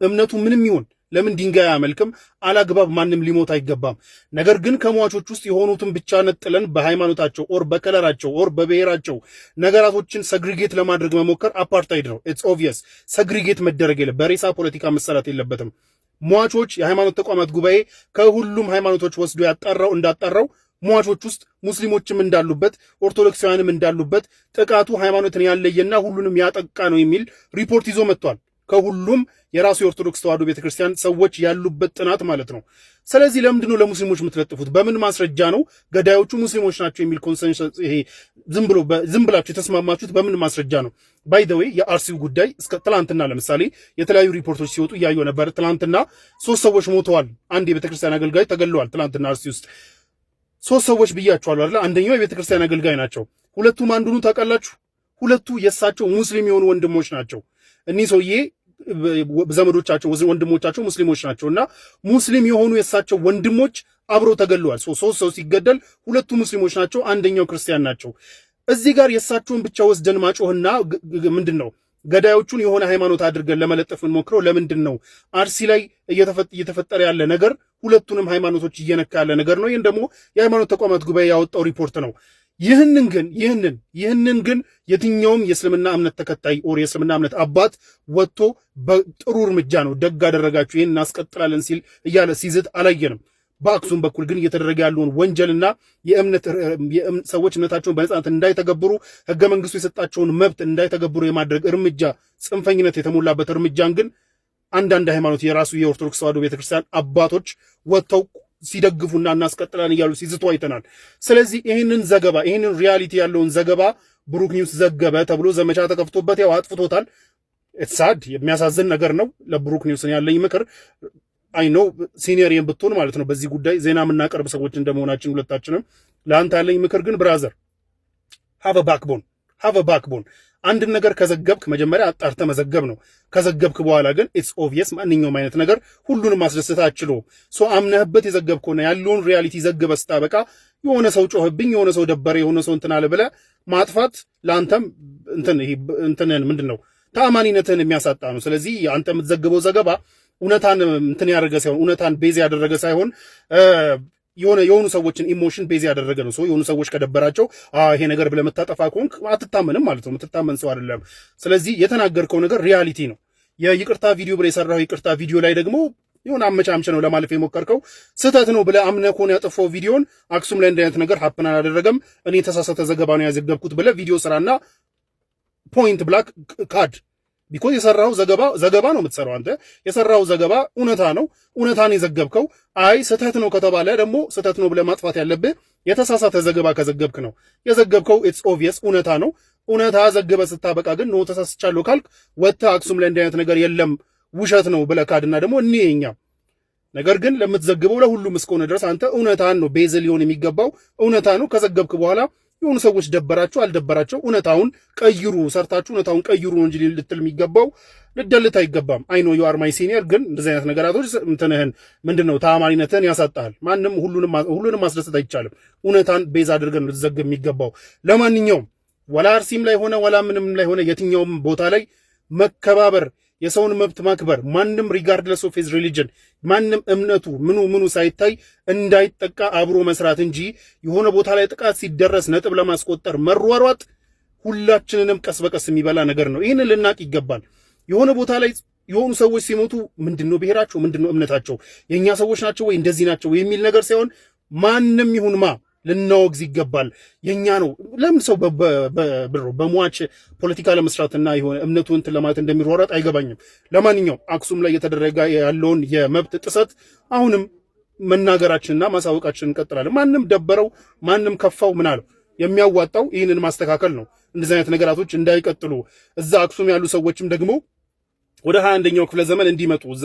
እምነቱ ምንም ይሁን ለምን ድንጋይ አያመልክም፣ አላግባብ ማንም ሊሞት አይገባም። ነገር ግን ከሟቾች ውስጥ የሆኑትን ብቻ ነጥለን በሃይማኖታቸው ኦር በከለራቸው ኦር በብሔራቸው ነገራቶችን ሰግሪጌት ለማድረግ መሞከር አፓርታይድ ነው። ኢትስ ኦብቪየስ። ሰግሪጌት መደረግ የለ በሬሳ ፖለቲካ መሰራት የለበትም። ሟቾች የሃይማኖት ተቋማት ጉባኤ ከሁሉም ሃይማኖቶች ወስዶ እንዳጣራው ሟቾች ውስጥ ሙስሊሞችም እንዳሉበት ኦርቶዶክሳውያንም እንዳሉበት ጥቃቱ ሃይማኖትን ያለየና ሁሉንም ያጠቃ ነው የሚል ሪፖርት ይዞ መጥቷል። ከሁሉም የራሱ የኦርቶዶክስ ተዋሕዶ ቤተክርስቲያን ሰዎች ያሉበት ጥናት ማለት ነው። ስለዚህ ለምንድን ነው ለሙስሊሞች የምትለጥፉት? በምን ማስረጃ ነው ገዳዮቹ ሙስሊሞች ናቸው የሚል ኮንሰንሰስ ይሄ ዝም ብላችሁ የተስማማችሁት በምን ማስረጃ ነው? ባይ ዘ ዌይ የአርሲው ጉዳይ እስከ ትላንትና ለምሳሌ የተለያዩ ሪፖርቶች ሲወጡ እያየሁ ነበር። ትላንትና 3 ሰዎች ሞተዋል። አንድ የቤተክርስቲያን አገልጋይ ተገለዋል። ትላንትና አርሲ ውስጥ 3 ሰዎች ብያችኋለሁ አይደል? አንደኛው የቤተክርስቲያን አገልጋይ ናቸው። ሁለቱም አንዱኑ ታውቃላችሁ። ሁለቱ የእሳቸው ሙስሊም የሆኑ ወንድሞች ናቸው። እኒህ ሰውዬ ዘመዶቻቸው ወንድሞቻቸው ሙስሊሞች ናቸው እና ሙስሊም የሆኑ የእሳቸው ወንድሞች አብረው ተገለዋል። 3 ሰው ሲገደል 2ቱ ሙስሊሞች ናቸው፣ አንደኛው ክርስቲያን ናቸው። እዚህ ጋር የእሳቸውን ብቻ ወስደን ማጮህና ምንድን ነው ገዳዮቹን የሆነ ሃይማኖት አድርገን ለመለጠፍ ሞክረው ለምንድን ነው አርሲ ላይ እየተፈጠረ ያለ ነገር ሁለቱንም ሃይማኖቶች እየነካ ያለ ነገር ነው። ይህን ደግሞ የሃይማኖት ተቋማት ጉባኤ ያወጣው ሪፖርት ነው። ይህንን ግን የትኛውም የእስልምና እምነት ተከታይ ኦር የእስልምና እምነት አባት ወጥቶ በጥሩ እርምጃ ነው ደግ አደረጋችሁ ይህን እናስቀጥላለን ሲል እያለ ሲዝት አላየንም። በአክሱም በኩል ግን እየተደረገ ያለውን ወንጀልና ሰዎች እምነታቸውን በነጻነት እንዳይተገብሩ ህገ መንግስቱ የሰጣቸውን መብት እንዳይተገብሩ የማድረግ እርምጃ፣ ጽንፈኝነት የተሞላበት እርምጃን ግን አንዳንድ ሃይማኖት የራሱ የኦርቶዶክስ ተዋሕዶ ቤተክርስቲያን አባቶች ወጥተው ሲደግፉና እናስቀጥላለን እያሉ ሲዝቱ አይተናል። ስለዚህ ይህንን ሪያሊቲ ያለውን ዘገባ ብሩክ ኒውስ ዘገበ ተብሎ ዘመቻ ተከፍቶበት ያው አጥፍቶታል። ኢትሳድ የሚያሳዝን ነገር ነው። ለብሩክ ኒውስን ያለኝ ምክር አይ ኖ ሲኒየርን ብትሆን ማለት ነው በዚህ ጉዳይ ዜና የምናቀርብ ሰዎች እንደመሆናችን ሁለታችንም፣ ለአንተ ያለኝ ምክር ግን ብራዘር ሃቭ አ ባክቦን አንድን ነገር ከዘገብክ መጀመሪያ አጣርተ መዘገብ ነው። ከዘገብክ በኋላ ግን ኢትስ ኦብቪየስ ማንኛውም አይነት ነገር ሁሉንም ማስደሰት አችሎም። አምነህበት የዘገብከውና ያለውን ሪያሊቲ ዘግበህ ስታበቃ የሆነ ሰው ጮህብኝ፣ የሆነ ሰው ደበረ፣ የሆነ ሰው እንትን አለ ብለህ ማጥፋት ለአንተም እንትንን ምንድን ነው ተአማኒነትህን የሚያሳጣ ነው። ስለዚህ አንተ የምትዘግበው ዘገባ እውነታን እንትን ያደረገ ሳይሆን እውነታን ቤዝ ያደረገ ሳይሆን የሆኑ ሰዎችን ኢሞሽን ቤዝ ያደረገ ነው። የሆኑ ሰዎች ከደበራቸው ይሄ ነገር ብለህ የምታጠፋ ከሆንክ አትታመንም ማለት ነው። የምትታመን ሰው አይደለም። ስለዚህ የተናገርከው ነገር ሪያሊቲ ነው። የይቅርታ ቪዲዮ ብለህ የሰራው ይቅርታ ቪዲዮ ላይ ደግሞ የሆነ አመቻምቸ ነው ለማለፍ የሞከርከው ስህተት ነው ብለህ አምነህ ከሆነ ያጠፋው ቪዲዮን አክሱም ላይ እንዲህ አይነት ነገር ሀፕን አላደረገም እኔ የተሳሳተ ዘገባ ነው ያዘገብኩት ብለህ ቪዲዮ ስራና ፖይንት ብላክ ካድ ቢኮዝ የሰራው ዘገባ ነው የምትሰራው አንተ። የሰራው ዘገባ እውነታ ነው፣ እውነታን የዘገብከው። አይ ስህተት ነው ከተባለ ደግሞ ስህተት ነው ብለህ ማጥፋት ያለብህ የተሳሳተ ዘገባ ከዘገብክ ነው። የዘገብከው ኢትስ ኦብቪየስ እውነታ ነው። እውነታ ዘግበህ ስታበቃ ግን ነው ተሳስቻለሁ ካልክ ወጥተህ አክሱም ላይ እንዲህ አይነት ነገር የለም ውሸት ነው ብለህ ካድና ደግሞ እኛ ነገር ግን ለምትዘግበው ለሁሉም እስከሆነ ድረስ አንተ እውነታን ነው ቤዝ ሊሆን የሚገባው እውነታ ነው። ከዘገብክ በኋላ የሆኑ ሰዎች ደበራቸው አልደበራቸው እውነታውን ቀይሩ፣ ሰርታችሁ እውነታውን ቀይሩ ነው እንጂ ልትል የሚገባው ልደልት አይገባም። አይ ኖ ዩ አር ማይ ሲኒየር፣ ግን እንደዚህ አይነት ነገራቶች እንትንህን ምንድነው ተአማኒነትን ያሳጣል። ማንም ሁሉንም ማስደሰት አይቻልም። እውነታን ቤዝ አድርገን ልትዘግብ የሚገባው። ለማንኛውም ወላ አርሲም ላይ ሆነ ወላ ምንም ላይ ሆነ የትኛውም ቦታ ላይ መከባበር፣ የሰውን መብት ማክበር፣ ማንም ሪጋርድለስ ኦፍ ሂዝ ሪሊጅን ማንም እምነቱ ምኑ ሳይታይ እንዳይጠቃ አብሮ መስራት እንጂ የሆነ ቦታ ላይ ጥቃት ሲደረስ ነጥብ ለማስቆጠር መሯሯጥ ሁላችንንም ቀስ በቀስ የሚበላ ነገር ነው። ይህንን ልናቅ ይገባል። የሆነ ቦታ ላይ የሆኑ ሰዎች ሲሞቱ ምንድነው ብሔራቸው፣ ምንድነው እምነታቸው፣ የኛ ሰዎች ናቸው ወይ እንደዚህ ናቸው የሚል ነገር ሳይሆን ማንም ይሁን ማ ልናወግዝ ይገባል። የኛ ነው። ለምን ሰው በሟች ፖለቲካ ለመስራትና የሆነ እምነቱ እንትን ለማለት እንደሚሯሯጥ አይገባኝም። ለማንኛውም አክሱም ላይ እየተደረገ ያለውን የመብት ጥሰት አሁንም መናገራችንና ማሳወቃችን እንቀጥላለን። ማንም ደበረው ማንም ከፋው ምን አለው የሚያዋጣው ይህንን ማስተካከል ነው። እንደዚህ አይነት ነገራቶች እንዳይቀጥሉ እዛ አክሱም ያሉ ሰዎችም ደግሞ ወደ 21ኛው ክፍለ ዘመን እንዲመጡ እዛ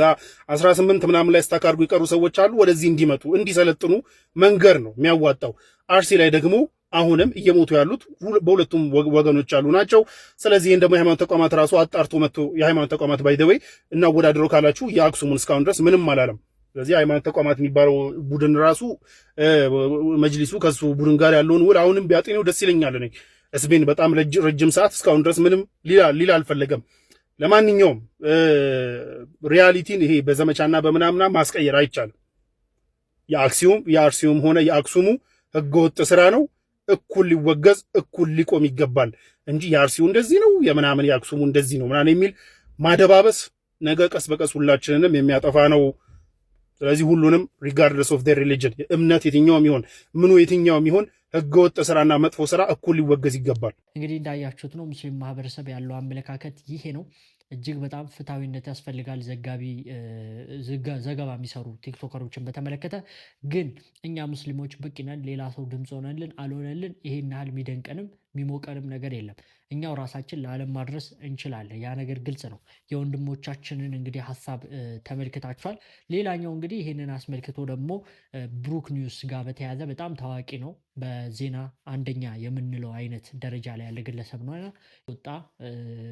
18 ምናምን ላይ ስታካርጉ የቀሩ ሰዎች አሉ። ወደዚህ እንዲመጡ እንዲሰለጥኑ መንገር ነው የሚያዋጣው። አርሲ ላይ ደግሞ አሁንም እየሞቱ ያሉት በሁለቱም ወገኖች ያሉ ናቸው። ስለዚህ እንደሞ የሃይማኖት ተቋማት ራሱ አጣርቶ መጥቶ የሃይማኖት ተቋማት ባይደወይ እናወዳድረው ካላችሁ የአክሱሙን እስካሁን ድረስ ምንም አላለም። ስለዚህ ሃይማኖት ተቋማት የሚባለው ቡድን ራሱ መጅሊሱ ከሱ ቡድን ጋር ያለውን ውል አሁንም ቢያጤነው ደስ ይለኛል። እኔ እስቤን በጣም ረጅም ሰዓት እስካሁን ድረስ ምንም ሊላ አልፈለገም። ለማንኛውም ሪያሊቲን ይሄ በዘመቻና በምናምና ማስቀየር አይቻልም። የአርሲውም ሆነ የአክሱሙ ህገወጥ ስራ ነው። እኩል ሊወገዝ እኩል ሊቆም ይገባል እንጂ የአርሲው እንደዚህ ነው የምናምን የአክሱሙ እንደዚህ ነው ምናምን የሚል ማደባበስ ነገ ቀስ በቀስ ሁላችንንም የሚያጠፋ ነው። ስለዚህ ሁሉንም ሪጋርድለስ ኦፍ ዴር ሪሊጅን እምነት የትኛውም ይሆን ምኑ የትኛውም ይሆን ህገወጥ ስራና መጥፎ ስራ እኩል ሊወገዝ ይገባል። እንግዲህ እንዳያችሁት ነው ሙስሊም ማህበረሰብ ያለው አመለካከት ይሄ ነው። እጅግ በጣም ፍትሐዊነት ያስፈልጋል። ዘገባ የሚሰሩ ቲክቶከሮችን በተመለከተ ግን እኛ ሙስሊሞች በቂ ነን። ሌላ ሰው ድምፅ ሆነልን አልሆነልን ይሄን ያህል የሚደንቀንም የሚሞቀንም ነገር የለም። እኛው ራሳችን ለዓለም ማድረስ እንችላለን። ያ ነገር ግልጽ ነው። የወንድሞቻችንን እንግዲህ ሀሳብ ተመልክታችኋል። ሌላኛው እንግዲህ ይህንን አስመልክቶ ደግሞ ብሩክ ኒውስ ጋር በተያያዘ በጣም ታዋቂ ነው። በዜና አንደኛ የምንለው አይነት ደረጃ ላይ ያለ ግለሰብ ነው። ወጣ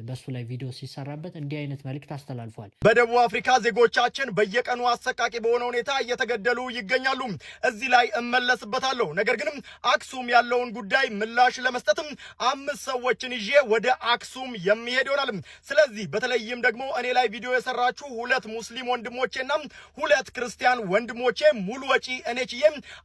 በሱ ላይ ቪዲዮ ሲሰራበት እንዲህ አይነት መልእክት አስተላልፏል። በደቡብ አፍሪካ ዜጎቻችን በየቀኑ አሰቃቂ በሆነ ሁኔታ እየተገደሉ ይገኛሉ። እዚህ ላይ እመለስበታለሁ። ነገር ግን አክሱም ያለውን ጉዳይ ምላሽ ለመስጠትም 5 ሰዎችን ይዤ ወደ አክሱም የሚሄድ ይሆናል። ስለዚህ በተለይም ደግሞ እኔ ላይ ቪዲዮ የሰራችሁ 2 ሙስሊም ወንድሞቼና 2 ክርስቲያን ወንድሞቼ ሙሉ ወጪ እኔ ችዬ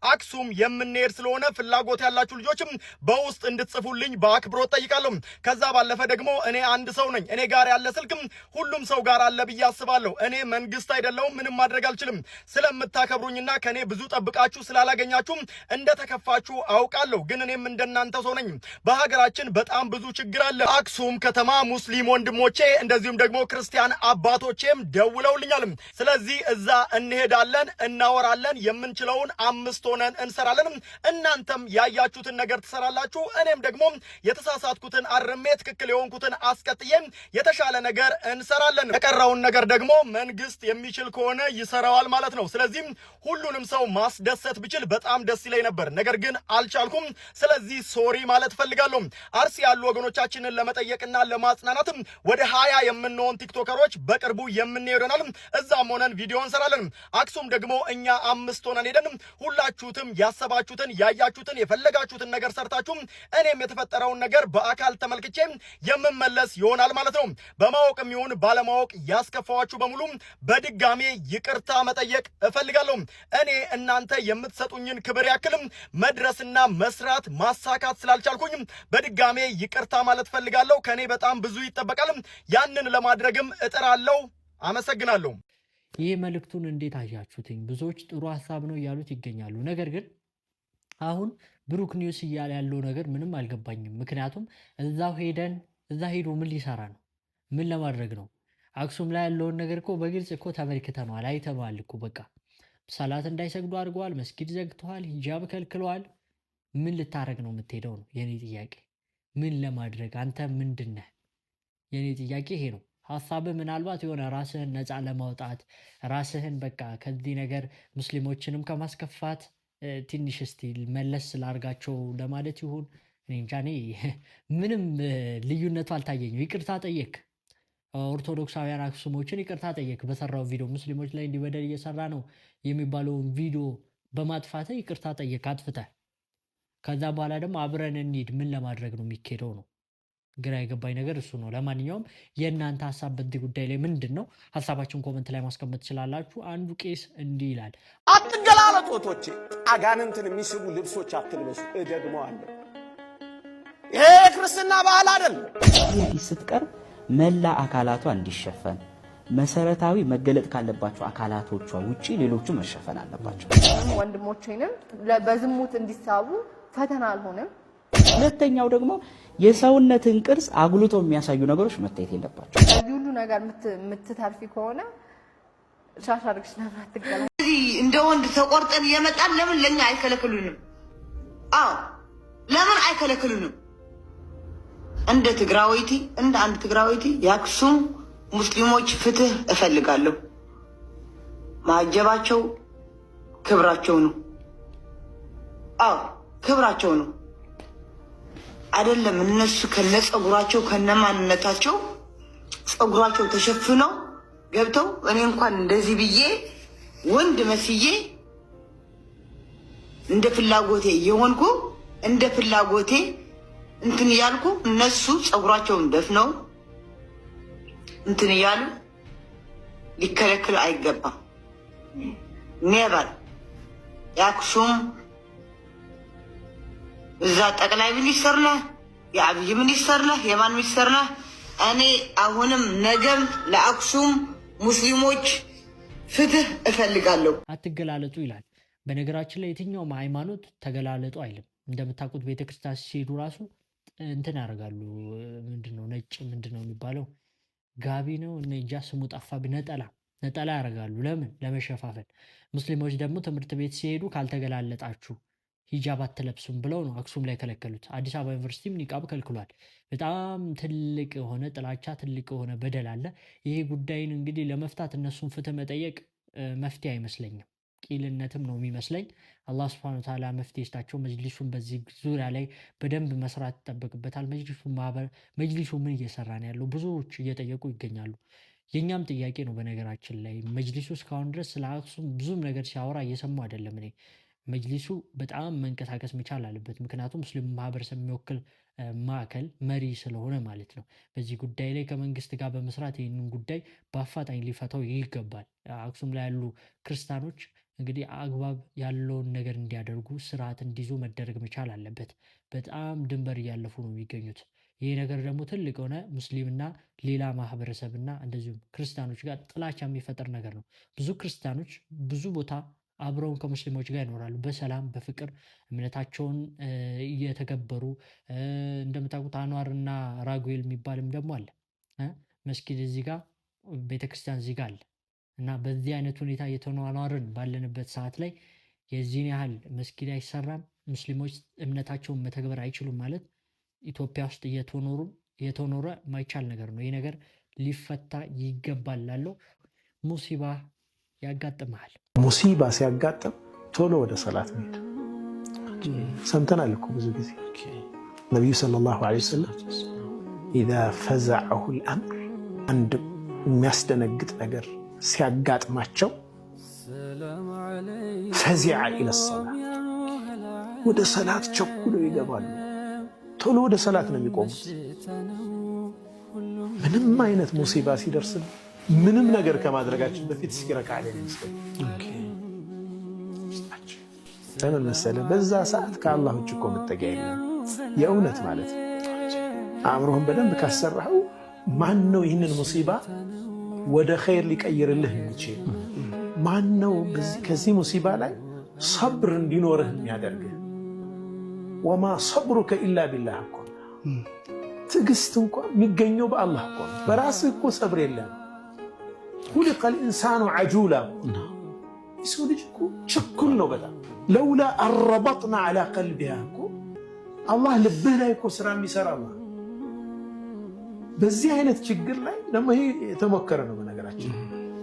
አክሱም የምንሄድ ስለሆነ ፍላጎት ያላችሁ ልጆችም በውስጥ እንድትጽፉልኝ በአክብሮት ጠይቃለሁ። ከዛ ባለፈ ደግሞ እኔ አንድ ሰው ነኝ። እኔ ጋር ያለ ስልክም ሁሉም ሰው ጋር አለ ብዬ አስባለሁ። እኔ መንግስት አይደለሁም፣ ምንም ማድረግ አልችልም። ስለምታከብሩኝና ከኔ ብዙ ጠብቃችሁ ስላላገኛችሁ እንደተከፋችሁ አውቃለሁ። ግን እኔም እንደናንተ ሰው ነኝ። በሀገራችን በጣም ብዙ ችግር አለ። አክሱም ከተማ ሙስሊም ወንድሞቼ እንደዚሁም ደግሞ ክርስቲያን አባቶቼም ደውለውልኛል። ስለዚህ እዛ እንሄዳለን፣ እናወራለን፣ የምንችለውን 5 ሆነን እንሰራለን። እናንተም ያያችሁትን ነገር ትሰራላችሁ። እኔም ደግሞ የተሳሳትኩትን አርሜ ትክክል የሆንኩትን አስቀጥዬ የተሻለ ነገር እንሰራለን። የቀረውን ነገር ደግሞ መንግስት የሚችል ከሆነ ይሰራዋል ማለት ነው። ስለዚህ ሁሉንም ሰው ማስደሰት ብችል በጣም ደስ ይለኝ ነበር፣ ነገር ግን አልቻልኩም። ስለዚህ ሶሪ ማለት ፈልጋለሁ። አርሲ ያሉ ወገኖቻችንን ለመጠየቅና ለማጽናናትም ወደ 20 የምንሆን ቲክቶከሮች በቅርቡ የምንሄደናል። እዛም ሆነን ቪዲዮ እንሰራለን። አክሱም ደግሞ እኛ 5 ሆነን ሄደን ሁላችሁትም ያሰባችሁትን ያያችሁትን የፈለጋችሁትን ነገር ሰርታችሁ እኔም የተፈጠረውን ነገር በአካል ተመልክቼ የምመለስ ይሆናል ማለት ነው። በማወቅም ይሁን ባለማወቅ ያስከፋዋችሁ በሙሉ በድጋሜ ይቅርታ መጠየቅ እፈልጋለሁ። እኔ እናንተ የምትሰጡኝን ክብር ያክልም መድረስና መስራት ማሳካት ስላልቻልኩኝ በድጋሜ ይቅርታ ማለት ፈልጋለሁ። ከኔ በጣም ብዙ ይጠበቃል። ያንን ለማድረግም እጥራለሁ። አመሰግናለሁ። ይህ መልእክቱን እንዴት አያችሁትኝ? ብዙዎች ጥሩ ሀሳብ ነው እያሉት ይገኛሉ። ነገር ግን አሁን ብሩክ ኒውስ እያለ ያለው ነገር ምንም አልገባኝም። ምክንያቱም እዛ ሄዶ ምን ሊሰራ ነው? ምን ለማድረግ ነው? አክሱም ላይ ያለውን ነገር እኮ በግልጽ እኮ ተመልክተነዋል፣ አይተነዋል እኮ በቃ ሰላት እንዳይሰግዱ አድርገዋል፣ መስጊድ ዘግተዋል፣ ሂጃብ ከልክለዋል። ምን ልታረግ ነው የምትሄደው ነው የኔ ጥያቄ። ምን ለማድረግ አንተ ምንድን ነህ? የኔ ጥያቄ ይሄ ነው። ሐሳብ ምናልባት የሆነ ራስህን ነፃ ለማውጣት ራስህን በቃ ከዚህ ነገር ሙስሊሞችንም ከማስከፋት ትንሽ እስቲ መለስ ላርጋቸው ለማለት ይሁን እኔ እንጃ። እኔ ምንም ልዩነቱ አልታየኝም። ይቅርታ ጠየቅ፣ ኦርቶዶክሳውያን አክሱሞችን ይቅርታ ጠየቅ። በሰራው ቪዲዮ ሙስሊሞች ላይ እንዲበደል እየሰራ ነው የሚባለውን ቪዲዮ በማጥፋት ይቅርታ ጠየቅ አጥፍተህ። ከዛ በኋላ ደግሞ አብረን እንሂድ ምን ለማድረግ ነው የሚካሄደው ነው ግራ የገባኝ ነገር እሱ ነው። ለማንኛውም የእናንተ ሀሳብ በዚህ ጉዳይ ላይ ምንድን ነው? ሀሳባችሁን ኮመንት ላይ ማስቀመጥ ትችላላችሁ። አንዱ ቄስ እንዲህ ይላል፣ አትገላለጦቶቼ፣ አጋንንትን የሚስቡ ልብሶች አትልበሱ። እደግመዋለሁ፣ ይሄ ክርስትና ባህል አይደለም። ስትቀርብ መላ አካላቷ እንዲሸፈን መሰረታዊ መገለጥ ካለባቸው አካላቶቿ ውጪ ሌሎቹ መሸፈን አለባቸው። ወንድሞቼንም በዝሙት እንዲሳቡ ፈተና አልሆነም። ሁለተኛው ደግሞ የሰውነትን ቅርጽ አጉልቶ የሚያሳዩ ነገሮች መታየት የለባቸው። ከዚህ ሁሉ ነገር የምትተርፊ ከሆነ ሻሽ አድርግሽ ነበር አትገላ። እዚህ እንደ ወንድ ተቆርጠን እየመጣን ለምን ለኛ አይከለክሉንም? አዎ ለምን አይከለክሉንም? እንደ ትግራዊቲ እንደ አንድ ትግራዊቲ የአክሱም ሙስሊሞች ፍትህ እፈልጋለሁ። ማጀባቸው ክብራቸው ነው። አዎ ክብራቸው ነው። አይደለም እነሱ ከነጸጉራቸው ከነማንነታቸው ጸጉራቸው ተሸፍነው ገብተው እኔ እንኳን እንደዚህ ብዬ ወንድ መስዬ እንደ ፍላጎቴ የሆንኩ እንደ ፍላጎቴ እንትን ያልኩ እነሱ ጸጉራቸውን ደፍነው እንትን ያሉ ሊከለክሉ አይገባም። ኔቨር የአክሱም እዛ ጠቅላይ ሚኒስትር ነህ፣ የአብይ ሚኒስትር ነህ፣ የማን ሚኒስትር ነህ? እኔ አሁንም ነገም ለአክሱም ሙስሊሞች ፍትህ እፈልጋለሁ። አትገላለጡ ይላል። በነገራችን ላይ የትኛውም ሃይማኖት ተገላለጡ አይልም። እንደምታውቁት ቤተክርስቲያን ሲሄዱ ራሱ እንትን ያደርጋሉ። ምንድነው ነጭ ምንድነው የሚባለው ጋቢ ነው እንጃ ስሙ ጠፋብኝ። ነጠላ ያደርጋሉ። ለምን? ለመሸፋፈን። ሙስሊሞች ደግሞ ትምህርት ቤት ሲሄዱ ካልተገላለጣችሁ ሂጃብ አትለብሱም ብለው ነው አክሱም ላይ ከለከሉት። አዲስ አበባ ዩኒቨርሲቲም ኒቃብ ከልክሏል። በጣም ትልቅ የሆነ ጥላቻ፣ ትልቅ የሆነ በደል አለ። ይሄ ጉዳይን እንግዲህ ለመፍታት እነሱን ፍትህ መጠየቅ መፍትሄ አይመስለኝም፣ ቂልነትም ነው የሚመስለኝ። አላህ ስብሐነ ወተዓላ መፍትሄ ይስጣቸው። መጅሊሱን በዚህ ዙሪያ ላይ በደንብ መስራት ይጠበቅበታል። መጅሊሱ ምን እየሰራ ነው ያለው? ብዙዎች እየጠየቁ ይገኛሉ። የእኛም ጥያቄ ነው። በነገራችን ላይ መጅሊሱ እስካሁን ድረስ ስለ አክሱም ብዙም ነገር ሲያወራ እየሰሙ አይደለም። እኔ መጅሊሱ በጣም መንቀሳቀስ መቻል አለበት። ምክንያቱም ሙስሊም ማህበረሰብ የሚወክል ማዕከል መሪ ስለሆነ ማለት ነው። በዚህ ጉዳይ ላይ ከመንግስት ጋር በመስራት ይህንን ጉዳይ በአፋጣኝ ሊፈታው ይገባል። አክሱም ላይ ያሉ ክርስቲያኖች እንግዲህ አግባብ ያለውን ነገር እንዲያደርጉ ስርዓት እንዲይዙ መደረግ መቻል አለበት። በጣም ድንበር እያለፉ ነው የሚገኙት። ይህ ነገር ደግሞ ትልቅ የሆነ ሙስሊምና ሌላ ማህበረሰብና እንደዚሁም ክርስቲያኖች ጋር ጥላቻ የሚፈጥር ነገር ነው። ብዙ ክርስቲያኖች ብዙ ቦታ አብረውን ከሙስሊሞች ጋር ይኖራሉ፣ በሰላም በፍቅር እምነታቸውን እየተገበሩ። እንደምታውቁት አንዋርና ራጉኤል የሚባልም ደግሞ አለ። መስጊድ እዚህ ጋር ቤተክርስቲያን እዚህ ጋር አለ እና በዚህ አይነት ሁኔታ እየተኗኗርን ባለንበት ሰዓት ላይ የዚህን ያህል መስጊድ አይሰራም፣ ሙስሊሞች እምነታቸውን መተግበር አይችሉም ማለት ኢትዮጵያ ውስጥ እየተኖረ ማይቻል ነገር ነው። ይህ ነገር ሊፈታ ይገባል። ላለው ሙሲባ ያጋጥመሃል። ሙሲባ ሲያጋጥም ቶሎ ወደ ሰላት ነው። ሰምተናል እኮ ብዙ ጊዜ ነቢዩ ሰለላሁ ዐለይሂ ወሰለም ኢዛ ፈዘዐሁ ልአምር አንድ የሚያስደነግጥ ነገር ሲያጋጥማቸው ፈዚዐ ኢለ ሰላት ወደ ሰላት ቸኩሎ ይገባሉ። ቶሎ ወደ ሰላት ነው የሚቆሙት። ምንም አይነት ሙሲባ ሲደርስ ምንም ነገር ከማድረጋችን በፊት ሲረካ ላይ መስገድ ለምን መሰለህ? በዛ ሰዓት ከአላህ ውጭ እኮ መጠጊያ የለም። የእውነት ማለት ነው። አእምሮህን በደንብ ካሰራኸው ማን ነው ይህንን ሙሲባ ወደ ኸይር ሊቀይርልህ የሚችል? ማን ነው ከዚህ ሙሲባ ላይ ሰብር እንዲኖርህ የሚያደርግህ? ወማ ሰብሩከ ኢላ ቢላህ እኮ ትዕግስት እንኳን የሚገኘው በአላህ እኮ ነው። በራስህ እኮ ሰብር የለም። ሁሊቀል ኢንሳኑ ዐጁላ የሰው ልጅ እኮ ችኩል ነው በጣም። ለውላ አረበጥና ዐላ ቀልቢሃ እኮ አላህ ልብህ ላይ እኮ ስራ የሚሰራ በዚህ አይነት ችግር ላይ ደግሞ ይሄ የተሞከረ ነው። በነገራችን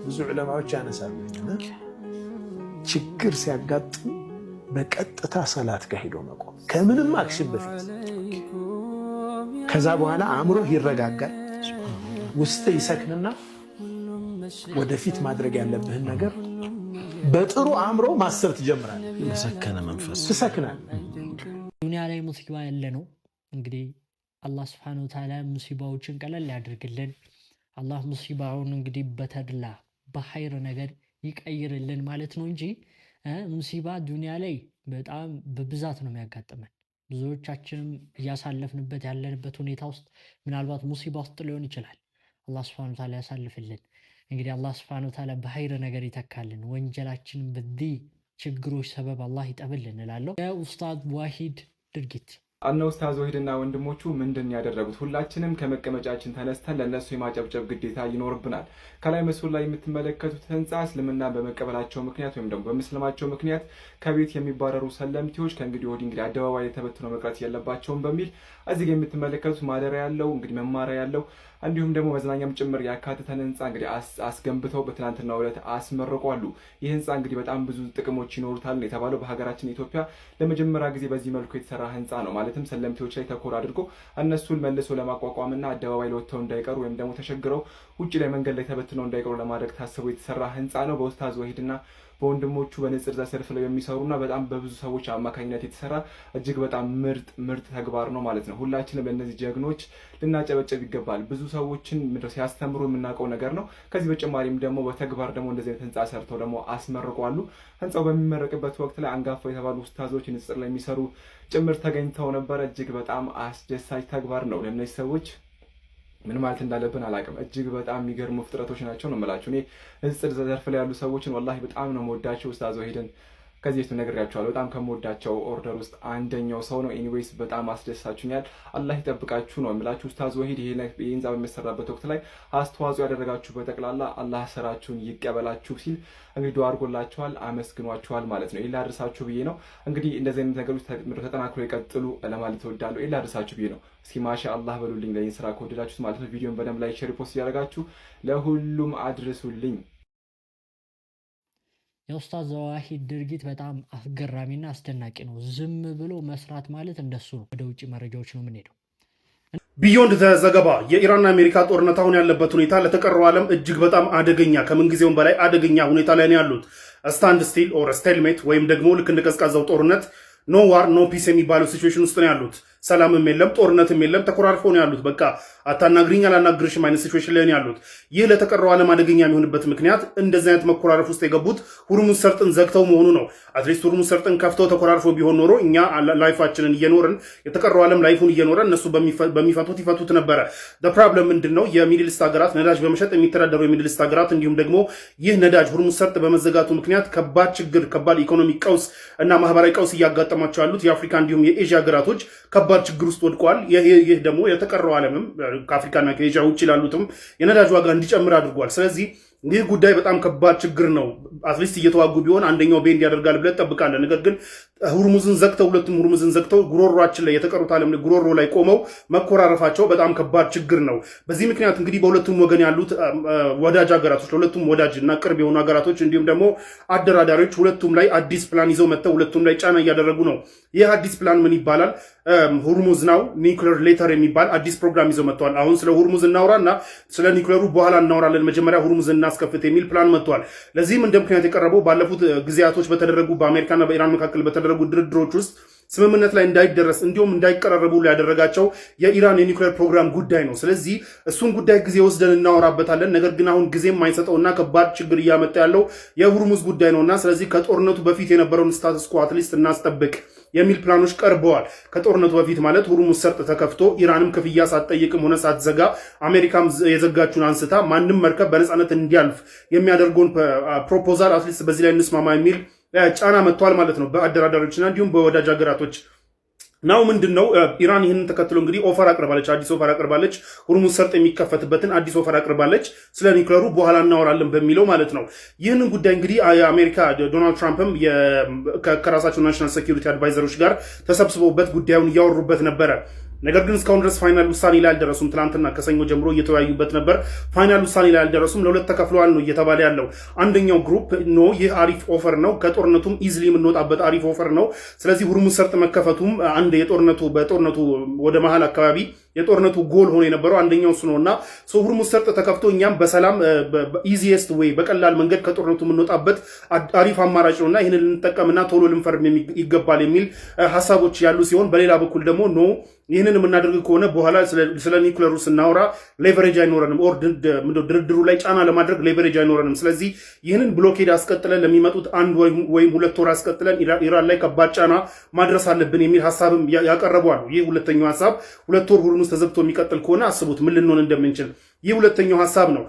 ብዙ ዑለማዎች ያነሳሉ ችግር ሲያጋጥም በቀጥታ ሰላት ጋር ሄዶ መቆም ከምንም አክሽን በፊት ከዛ በኋላ አእምሮ ይረጋጋል፣ ውስጥ ይሰክንና ወደፊት ማድረግ ያለብህን ነገር በጥሩ አእምሮ ማሰብ ትጀምራለህ። በሰከነ መንፈስ ትሰክናለህ። ዱንያ ላይ ሙሲባ ያለ ነው እንግዲህ አላህ Subhanahu Wa Ta'ala ሙሲባዎችን ቀለል ያድርግልን። አላህ ሙሲባውን እንግዲህ በተድላ በኸይር ነገር ይቀይርልን ማለት ነው እንጂ ሙሲባ ዱንያ ላይ በጣም በብዛት ነው የሚያጋጥመን። ብዙዎቻችንም እያሳለፍንበት ያለንበት ሁኔታ ውስጥ ምናልባት ሙሲባ ውስጥ ሊሆን ይችላል። አላህ Subhanahu Wa Ta'ala ያሳልፍልን። እንግዲህ አላህ Subhanahu Wa Ta'ala በኸይር ነገር ይተካልን። ወንጀላችንን በዚህ ችግሮች ሰበብ አላህ ይጠብልን እላለሁ። የኡስታዝ ዋሂድ ድርጊት አነ ኡስታዝ ወሂድና ወንድሞቹ ምንድን ያደረጉት? ሁላችንም ከመቀመጫችን ተነስተን ለነሱ የማጨብጨብ ግዴታ ይኖርብናል። ከላይ ምስሉ ላይ የምትመለከቱት ህንፃ እስልምና በመቀበላቸው ምክንያት ወይም ደግሞ በመስለማቸው ምክንያት ከቤት የሚባረሩ ሰለምቲዎች ከእንግዲህ ወዲህ እንግዲህ አደባባይ ተበትነው መቅረት የለባቸውም በሚል እዚህ ጋር የምትመለከቱት ማደሪያ ያለው እንግዲህ መማሪያ ያለው እንዲሁም ደግሞ መዝናኛም ጭምር ያካተተን ህንፃ እንግዲህ አስገንብተው በትናንትናው ዕለት አስመርቋሉ። ይህ ህንፃ እንግዲህ በጣም ብዙ ጥቅሞች ይኖሩታል የተባለው በሀገራችን ኢትዮጵያ ለመጀመሪያ ጊዜ በዚህ መልኩ የተሰራ ህንፃ ነው። ማለትም ሰለምቲዎች ላይ ተኮር አድርጎ እነሱን መልሶ ለማቋቋምና አደባባይ ላይ ወጥተው እንዳይቀሩ ወይም ደግሞ ተሸግረው ውጭ ላይ መንገድ ላይ ተበትነው እንዳይቀሩ ለማድረግ ታስቦ የተሰራ ህንፃ ነው። በኡስታዝ ወሂድና በወንድሞቹ በንጽር ዘርፍ ላይ የሚሰሩና በጣም በብዙ ሰዎች አማካኝነት የተሰራ እጅግ በጣም ምርጥ ተግባር ነው ማለት ነው። ሁላችንም ለእነዚህ ጀግኖች ልናጨበጨብ ይገባል። ብዙ ሰዎችን ሲያስተምሩ የምናውቀው ነገር ነው። ከዚህ በተጨማሪም ደግሞ በተግባር ደግሞ እንደዚህ አይነት ህንፃ ሰርተው ደግሞ አስመርቋሉ። ህንፃው በሚመረቅበት ወቅት ላይ አንጋፋ የተባሉ ኡስታዞች ንጽር ላይ የሚሰሩ ጭምር ተገኝተው ነበር። እጅግ በጣም አስደሳች ተግባር ነው። ለእነዚህ ሰዎች ምን ማለት እንዳለብን አላውቅም። እጅግ በጣም የሚገርሙ ፍጥረቶች ናቸው ነው የምላችሁ። እኔ ንጽር ዘርፍ ላይ ያሉ ሰዎችን ወላሂ በጣም ነው የምወዳቸው። ኡስታዝ ወሂድን ከዚህ በፊት ነግሬያቸዋለሁ። በጣም ከምወዳቸው ኦርደር ውስጥ አንደኛው ሰው ነው። ኤኒዌይስ በጣም አስደሳችሁኛል። አላህ ይጠብቃችሁ ነው የምላችሁ። ኡስታዝ ወሂድ ይሄ ህንፃ በሚሰራበት ወቅት ላይ አስተዋጽኦ ያደረጋችሁ በጠቅላላ አላህ ስራችሁን ይቀበላችሁ ሲል እንግዲህ ዱዓ አድርጎላችኋል፣ አመስግኗችኋል ማለት ነው። ይሄን ላድርሳችሁ ብዬ ነው። እንግዲህ እንደዚህ አይነት ነገሮች ተጠናክሮ ይቀጥሉ ለማለት እወዳለሁ። ይሄን ላድርሳችሁ ብዬ ነው። እስኪ ማሻአላህ በሉልኝ ለይን ስራ ከወደዳችሁት ማለት ነው። ቪዲዮን በደንብ ላይ ሼር ፖስት እያደረጋችሁ ለሁሉም አድርሱልኝ። የኡስታዝ ዋሂድ ድርጊት በጣም አስገራሚና አስደናቂ ነው። ዝም ብሎ መስራት ማለት እንደሱ ነው። ወደ ውጭ መረጃዎች ነው የምንሄደው። ቢዮንድ ዘገባ የኢራንና አሜሪካ ጦርነት አሁን ያለበት ሁኔታ ለተቀረው ዓለም እጅግ በጣም አደገኛ ከምንጊዜውም በላይ አደገኛ ሁኔታ ላይ ነው ያሉት። ስታንድ ስቲል ኦር ስቴልሜት ወይም ደግሞ ልክ እንደ ቀዝቃዛው ጦርነት ኖ ዋር ኖ ፒስ የሚባለው ሲቹዌሽን ውስጥ ነው ያሉት። ሰላምም የለም ጦርነትም የለም፣ ተኮራርፈው ነው ያሉት። በቃ አታናግሪኝ አላናግርሽም አይነት ሲቹዌሽን ላይ ነው ያሉት። ይህ ለተቀረው ዓለም አደገኛ የሚሆንበት ምክንያት እንደዚህ አይነት መኮራረፍ ውስጥ የገቡት ሁርሙዝ ሰርጥን ዘግተው መሆኑ ነው። አትሊስት ሁርሙዝ ሰርጥን ከፍተው ተኮራርፈው ቢሆን ኖሮ እኛ ላይፋችንን እየኖርን የተቀረው ዓለም ላይፉን እየኖረ እነሱ በሚፈቱት ይፈቱት ነበረ። ፕሮብለም ምንድነው? የሚድል ኢስት ሀገራት ነዳጅ በመሸጥ የሚተዳደሩ የሚድል ኢስት ሀገራት እንዲሁም ደግሞ ይህ ነዳጅ ሁርሙዝ ሰርጥ በመዘጋቱ ምክንያት ከባድ ችግር፣ ከባድ ኢኮኖሚ ቀውስ እና ማህበራዊ ቀውስ እያጋጠማቸው ያሉት የአፍሪካ እንዲሁም የኤዥያ ሀገራቶች ከባድ ችግር ውስጥ ወድቋል። ይህ ደግሞ የተቀረው ዓለምም ከአፍሪካና ከኤዥያ ውጭ ላሉትም የነዳጅ ዋጋ እንዲጨምር አድርጓል። ስለዚህ ይህ ጉዳይ በጣም ከባድ ችግር ነው። አትሊስት እየተዋጉ ቢሆን አንደኛው ቤንድ ያደርጋል ብለን ጠብቃለን። ነገር ግን ሁርሙዝን ዘግተው ሁለቱም ሁርሙዝን ዘግተው ጉሮሯችን ላይ የተቀሩት ዓለም ጉሮሮ ላይ ቆመው መኮራረፋቸው በጣም ከባድ ችግር ነው። በዚህ ምክንያት እንግዲህ በሁለቱም ወገን ያሉት ወዳጅ ሀገራቶች ለሁለቱም ወዳጅ እና ቅርብ የሆኑ ሀገራቶች እንዲሁም ደግሞ አደራዳሪዎች ሁለቱም ላይ አዲስ ፕላን ይዘው መጥተው ሁለቱም ላይ ጫና እያደረጉ ነው። ይህ አዲስ ፕላን ምን ይባላል? ሁርሙዝ ናው ኒውክሌር ሌተር የሚባል አዲስ ፕሮግራም ይዘው መጥተዋል። አሁን ስለ ሁርሙዝ እናውራና ስለ ኒውክሌሩ በኋላ እናወራለን። መጀመሪያ ሁርሙዝ እናስከፍት የሚል ፕላን መጥተዋል። ለዚህም እንደ ምክንያት የቀረበው ባለፉት ጊዜያቶች በተደረጉ በአሜሪካና በኢራን መካከል በተደረጉ ድርድሮች ውስጥ ስምምነት ላይ እንዳይደረስ እንዲሁም እንዳይቀራረቡ ያደረጋቸው የኢራን የኒውክሌር ፕሮግራም ጉዳይ ነው። ስለዚህ እሱን ጉዳይ ጊዜ ወስደን እናወራበታለን። ነገር ግን አሁን ጊዜ የማይሰጠውና ከባድ ችግር እያመጣ ያለው የሁርሙዝ ጉዳይ ነውና ስለዚህ ከጦርነቱ በፊት የነበረውን ስታተስ ኮ አትሊስት እናስጠብቅ የሚል ፕላኖች ቀርበዋል። ከጦርነቱ በፊት ማለት ሁርሙዝ ሰርጥ ተከፍቶ ኢራንም ክፍያ ሳትጠይቅም ሆነ ሳትዘጋ አሜሪካም የዘጋችውን አንስታ ማንም መርከብ በነፃነት እንዲያልፍ የሚያደርገውን ፕሮፖዛል አትሊስት በዚህ ላይ እንስማማ የሚል ጫና መጥቷል ማለት ነው በአደራዳሪዎችና እንዲሁም በወዳጅ ሀገራቶች ናው ምንድነው? ኢራን ይህንን ተከትሎ እንግዲህ ኦፈር አቅርባለች፣ አዲስ ኦፈር አቅርባለች። ሁርሙዝ ሰርጥ የሚከፈትበትን አዲስ ኦፈር አቅርባለች። ስለ ኒውክሌሩ በኋላ እናወራለን በሚለው ማለት ነው። ይህንን ጉዳይ እንግዲህ የአሜሪካ ዶናልድ ትራምፕም ከራሳቸው ናሽናል ሴኩሪቲ አድቫይዘሮች ጋር ተሰብስበውበት ጉዳዩን እያወሩበት ነበረ። ነገር ግን እስካሁን ድረስ ፋይናል ውሳኔ ላይ አልደረሱም። ትናንትና ከሰኞ ጀምሮ እየተወያዩበት ነበር። ፋይናል ውሳኔ ላይ አልደረሱም። ለሁለት ተከፍለዋል ነው እየተባለ ያለው። አንደኛው ግሩፕ ኖ ይህ አሪፍ ኦፈር ነው፣ ከጦርነቱም ኢዝሊ የምንወጣበት አሪፍ ኦፈር ነው። ስለዚህ ሁርሙዝ ሰርጥ መከፈቱም አንድ በጦርነቱ ወደ መሀል አካባቢ የጦርነቱ ጎል ሆኖ የነበረው አንደኛው እሱ ነውና ሁርሙዝ ሰርጥ ተከፍቶ እኛም በሰላም በኢዚየስት ዌይ በቀላል መንገድ ከጦርነቱ የምንወጣበት አሪፍ አማራጭ ነውና ይህንን ልንጠቀምና ቶሎ ልንፈርም ይገባል የሚል ሀሳቦች ያሉ ሲሆን፣ በሌላ በኩል ደግሞ ኖ ይህንን የምናደርግ ከሆነ በኋላ ስለ ኒውክለሩ ስናወራ ሌቨሬጅ አይኖረንም፣ ኦር ድርድሩ ላይ ጫና ለማድረግ ሌቨሬጅ አይኖረንም። ስለዚህ ይህንን ብሎኬድ አስቀጥለን ለሚመጡት አንድ ወይም 2 ወር አስቀጥለን ኢራን ላይ ከባድ ጫና ማድረስ አለብን የሚል ሀሳብም ያቀረቡ አሉ። ይህ ሁለተኛው ሀሳብ 2 ወር ሁርሙዝ ተዘግቶ የሚቀጥል ከሆነ አስቡት ምን ልንሆን እንደምንችል። ይህ ሁለተኛው ሀሳብ ነው።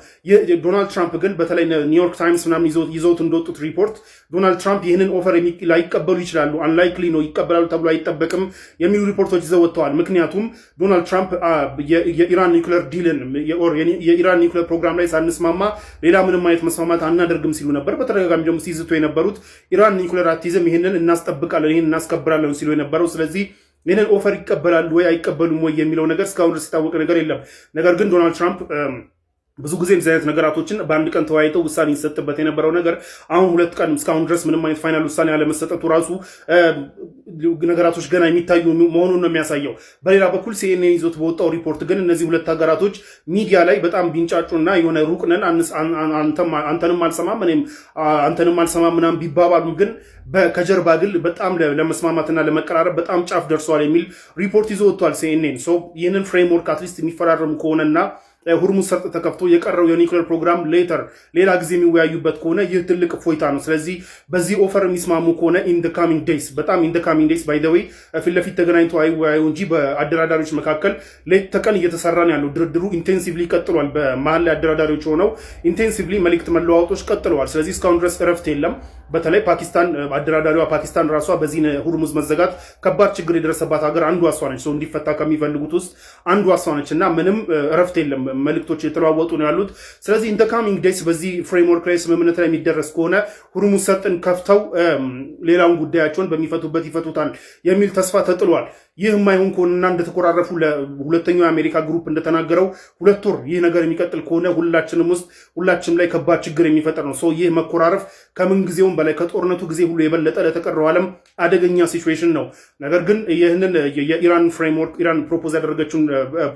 ዶናልድ ትራምፕ ግን በተለይ ኒውዮርክ ታይምስ ምናምን ይዘውት እንደወጡት ሪፖርት ዶናልድ ትራምፕ ይህንን ኦፈር ላይቀበሉ ይችላሉ፣ አንላይክሊ ነው ይቀበላሉ ተብሎ አይጠበቅም የሚሉ ሪፖርቶች ይዘው ወጥተዋል። ምክንያቱም ዶናልድ ትራምፕ የኢራን ኒውክለር ዲልን የኢራን ኒውክለር ፕሮግራም ላይ ሳንስማማ ሌላ ምንም አይነት መስማማት አናደርግም ሲሉ ነበር። በተደጋጋሚ ደግሞ ሲዝቱ የነበሩት ኢራን ኒውክለር አትይዝም፣ ይህንን እናስጠብቃለን፣ ይህንን እናስከብራለን ሲሉ የነበረው። ስለዚህ ይህንን ኦፈር ይቀበላሉ ወይ አይቀበሉም ወይ የሚለው ነገር እስካሁን ድረስ የታወቀ ነገር የለም። ነገር ግን ዶናልድ ትራምፕ ብዙ ጊዜ እንደዚህ አይነት ነገራቶችን በአንድ ቀን ተወያይተው ውሳኔ ይሰጥበት የነበረው ነገር አሁን 2 ቀን እስካሁን ድረስ ምንም አይነት ፋይናል ውሳኔ አለመሰጠቱ ራሱ ነገራቶች ገና የሚታዩ መሆኑን ነው የሚያሳየው። በሌላ በኩል ሲኤንኤን ይዞት በወጣው ሪፖርት ግን እነዚህ 2 ሀገራቶች ሚዲያ ላይ በጣም ቢንጫጩና የሆነ ሩቅ ነን አንተንም አልሰማም እኔም አንተንም አልሰማም ምናምን ቢባባሉ ግን ከጀርባ ግን በጣም ለመስማማትና ለመቀራረብ በጣም ጫፍ ደርሰዋል የሚል ሪፖርት ይዞ ወጥቷል ሲኤንኤን። ይህንን ፍሬምወርክ አትሊስት የሚፈራረሙ ከሆነና ሁርሙዝ ሰርጥ ተከፍቶ የቀረው የኒውክሌር ፕሮግራም ሌላ ጊዜ የሚወያዩበት ከሆነ ይህ ትልቅ ፎይታ ነው። ስለዚህ በዚህ ኦፈር የሚስማሙ ከሆነ ኢን ዘ ካሚንግ ዴይስ ባይ ዘ ዌይ ፊት ለፊት ተገናኝተው አይወያዩ እንጂ በአደራዳሪዎች መካከል ሌት ተቀን እየተሰራ ነው ያለው። ድርድሩ ኢንቴንሲቭሊ ቀጥሏል። በመሀል ላይ አደራዳሪዎች ሆነው ኢንቴንሲቭሊ መልእክት መለዋወጦች ቀጥለዋል። ስለዚህ እስካሁን ድረስ እረፍት የለም። በተለይ አደራዳሪዋ ፓኪስታን ራሷ በዚህ ሁርሙዝ መዘጋት ከባድ ችግር የደረሰባት ሀገር አንዷ እሷ ነች። ሰው እንዲፈታ ከሚፈልጉት ውስጥ አንዷ እሷ ነች እና ምንም እረፍት የለም። መልእክቶች የተለዋወጡ ነው ያሉት። ስለዚህ ኢን ዘ ካሚንግ ዴይስ በዚህ ፍሬምወርክ ላይ ስምምነት ላይ የሚደረስ ከሆነ ሁርሙዝ ሰርጥን ከፍተው ሌላውን ጉዳያቸውን በሚፈቱበት ይፈቱታል የሚል ተስፋ ተጥሏል። ይህ የማይሆን ከሆነና እንደተኮራረፉ ለሁለተኛው የአሜሪካ ግሩፕ እንደተናገረው 2 ወር ይህ ነገር የሚቀጥል ከሆነ ሁላችንም ላይ ከባድ ችግር የሚፈጠር ነው። ይህ መኮራረፍ ከምንጊዜውም በላይ ከጦርነቱ ጊዜ ሁሉ የበለጠ ለተቀረው ዓለም አደገኛ ሲቹዌሽን ነው። ነገር ግን ይህንን የኢራን ፍሬምወርክ ኢራን ፕሮፖዝ ያደረገችውን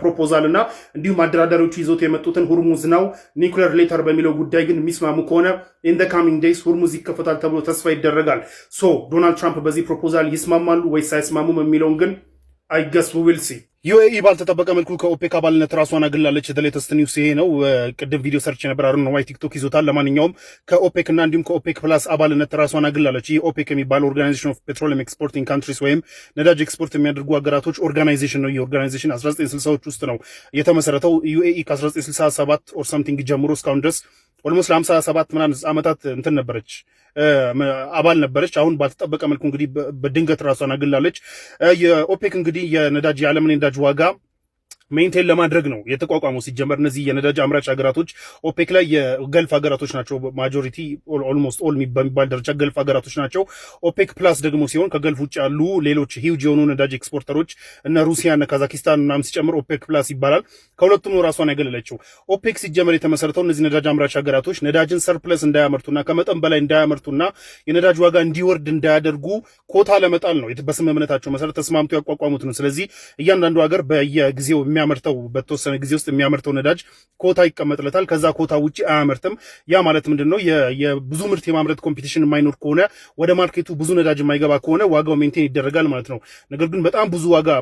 ፕሮፖዛል እና እንዲሁም አደራዳሪዎቹ ይዞት የመጡትን ሁርሙዝ ናው ኒውክሌር ሌተር በሚለው ጉዳይ ግን የሚስማሙ ከሆነ ኢን ዘ ካሚንግ ዴይስ ሁርሙዝ ይከፈታል ተብሎ ተስፋ ይደረጋል። ዶናልድ ትራምፕ በዚህ ፕሮፖዛል ይስማማሉ ወይስ አይስማሙም የሚለውን ግን I guess we will see። ዩኤኢ ባልተጠበቀ መልኩ ከኦፔክ አባልነት ራሷን አግላለች። ሌተስት ኒውስ ይሄ ነው። ቅድም ቪዲዮ ሰርች ነበር አሩን ነው ቲክቶክ ይዞታል። ለማንኛውም ከኦፔክ እና እንዲሁም ከኦፔክ ፕላስ አባልነት ራሷን አግላለች። ይህ ኦፔክ የሚባለው ኦርጋናይዜሽን ኦፍ ፔትሮሊየም ኤክስፖርቲንግ ካንትሪስ ወይም ነዳጅ ኤክስፖርት የሚያደርጉ ሀገራቶች ኦርጋናይዜሽን ነው። ይህ ኦርጋናይዜሽን 1960ዎች ውስጥ ነው የተመሰረተው። ዩኤኢ ከ1967 ኦር ሰምቲንግ ጀምሮ እስካሁን ድረስ ኦልሞስት ለ57 ምናምን ዓመታት እንትን ነበረች አባል ነበረች። አሁን ባልተጠበቀ መልኩ እንግዲህ በድንገት ራሷን አግላለች። የኦፔክ እንግዲህ የዓለምን የነዳጅ ዋጋ ሜንቴን ለማድረግ ነው የተቋቋመው። ሲጀመር እነዚህ የነዳጅ አምራች ሀገራቶች ኦፔክ ላይ የገልፍ ሀገራቶች ናቸው። ማጆሪቲ ኦልሞስት ኦል በሚባል ደረጃ ገልፍ ሀገራቶች ናቸው። ኦፔክ ፕላስ ደግሞ ሲሆን ከገልፍ ውጭ ያሉ ሌሎች ሂውጅ የሆኑ ነዳጅ ኤክስፖርተሮች እነ ሩሲያ እነ ካዛኪስታን ምናምን ሲጨምር ኦፔክ ፕላስ ይባላል። ከሁለቱም ነው ራሷን ያገለለችው። ኦፔክ ሲጀመር የተመሰረተው እነዚህ ነዳጅ አምራች ሀገራቶች ነዳጅን ሰርፕለስ እንዳያመርቱና ከመጠን በላይ እንዳያመርቱና የነዳጅ ዋጋ እንዲወርድ እንዳያደርጉ ኮታ ለመጣል ነው። በስምምነታቸው መሰረት ተስማምቶ ያቋቋሙት ነው። ስለዚህ እያንዳንዱ ሀገር በየጊዜው የሚያመርተው በተወሰነ ጊዜ ውስጥ የሚያመርተው ነዳጅ ኮታ ይቀመጥለታል። ከዛ ኮታ ውጪ አያመርትም። ያ ማለት ምንድነው? የብዙ ምርት የማምረት ኮምፒቲሽን የማይኖር ከሆነ ወደ ማርኬቱ ብዙ ነዳጅ የማይገባ ከሆነ ዋጋው ሜንቴን ይደረጋል ማለት ነው። ነገር ግን በጣም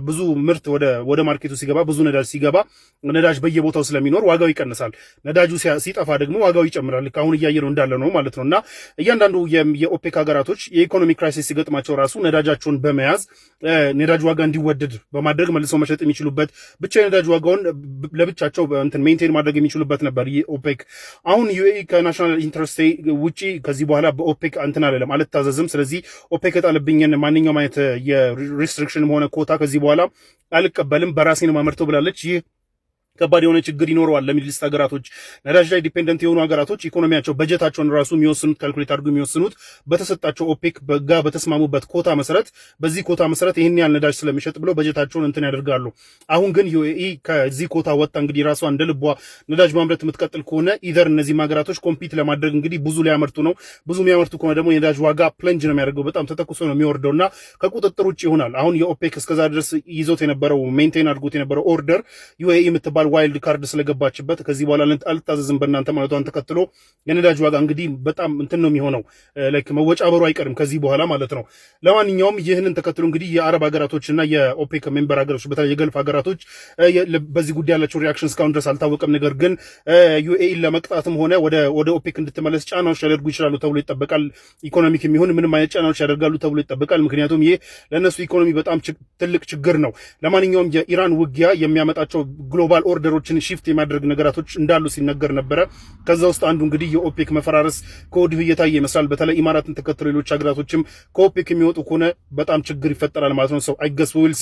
ብዙ ምርት ወደ ማርኬቱ ሲገባ ብዙ ነዳጅ ሲገባ ነዳጅ በየቦታው ስለሚኖር ዋጋው ይቀንሳል። ነዳጁ ሲጠፋ ደግሞ ዋጋው ይጨምራል። አሁን እያየነው እንዳለ ነው ማለት ነው። እና እያንዳንዱ የኦፔክ ሀገራቶች የኢኮኖሚ ክራይሲስ ሲገጥማቸው ራሱ ነዳጃቸውን በመያዝ ነዳጅ ዋጋ እንዲወደድ በማድረግ መልሰው መሸጥ የሚችሉበት ብቻ የነዳጅ ዋጋውን ለብቻቸው ሜንቴን ማድረግ የሚችሉበት ነበር ኦፔክ። አሁን ዩኤኢ ከናሽናል ኢንትረስት ውጪ ከዚህ በኋላ በኦፔክ እንትን አለለም አልታዘዝም። ስለዚህ ኦፔክ የጣለብኝን ማንኛውም አይነት የሪስትሪክሽንም ሆነ ኮታ ከዚህ በኋላ አልቀበልም፣ በራሴ ነው ማመርተው ብላለች። ይህ ከባድ የሆነ ችግር ይኖረዋል ለሚድል ኢስት ሀገራቶች። ነዳጅ ላይ ዲፔንደንት የሆኑ ሀገራቶች ኢኮኖሚያቸው በጀታቸውን ራሱ የሚወስኑት ካልኩሌት አድርገው የሚወስኑት በተሰጣቸው ኦፔክ ጋር በተስማሙበት ኮታ መሰረት፣ በዚህ ኮታ መሰረት ይህን ያህል ነዳጅ ስለሚሸጥ ብለው በጀታቸውን እንትን ያደርጋሉ። አሁን ግን ዩኤኢ ከዚህ ኮታ ወጣ እንግዲህ ራሷ እንደ ልቧ ነዳጅ ማምረት የምትቀጥል ከሆነ ኢዘር እነዚህ ሀገራቶች ኮምፒት ለማድረግ እንግዲህ ብዙ ሊያመርቱ ነው። ብዙ የሚያመርቱ ከሆነ ደግሞ የነዳጅ ዋጋ ፕለንጅ ነው የሚያደርገው፣ በጣም ተተኩሶ ነው የሚወርደውና ከቁጥጥር ውጭ ይሆናል። አሁን የኦፔክ እስከዛ ድረስ ይዞት የነበረው ሜንቴን አድርጎት የነበረው ኦርደር ዩኤኢ የምትባል ዋይልድ ካርድ ስለገባችበት ከዚህ በኋላ አልታዘዝም በእናንተ ማለቷን ተከትሎ የነዳጅ ዋጋ እንግዲህ በጣም እንትን ነው የሚሆነው፣ ላይክ መወጫበሩ አይቀርም ከዚህ በኋላ ማለት ነው። ለማንኛውም ይህንን ተከትሎ እንግዲህ የአረብ ሀገራቶችና የኦፔክ ሜምበር ሀገሮች በተለይ የገልፍ ሀገራቶች በዚህ ጉዳይ ያላቸው ሪአክሽን እስካሁን ድረስ አልታወቀም። ነገር ግን ዩኤኢን ለመቅጣትም ሆነ ወደ ኦፔክ እንድትመለስ ጫናዎች ሊያደርጉ ይችላሉ ተብሎ ይጠበቃል። ኢኮኖሚክ የሚሆን ምንም አይነት ጫናዎች ያደርጋሉ ተብሎ ይጠበቃል። ምክንያቱም ይሄ ለእነሱ ኢኮኖሚ በጣም ትልቅ ችግር ነው። ለማንኛውም የኢራን ውጊያ የሚያመጣቸው ግሎባል ኦርደሮችን ሺፍት የማድረግ ነገራቶች እንዳሉ ሲነገር ነበረ። ከዛ ውስጥ አንዱ እንግዲህ የኦፔክ መፈራረስ ከወዲሁ እየታየ ይመስላል። በተለይ ኢማራትን ተከትሎ ሌሎች ሀገራቶችም ከኦፔክ የሚወጡ ከሆነ በጣም ችግር ይፈጠራል ማለት ነው። ሰው አይገስ ዊል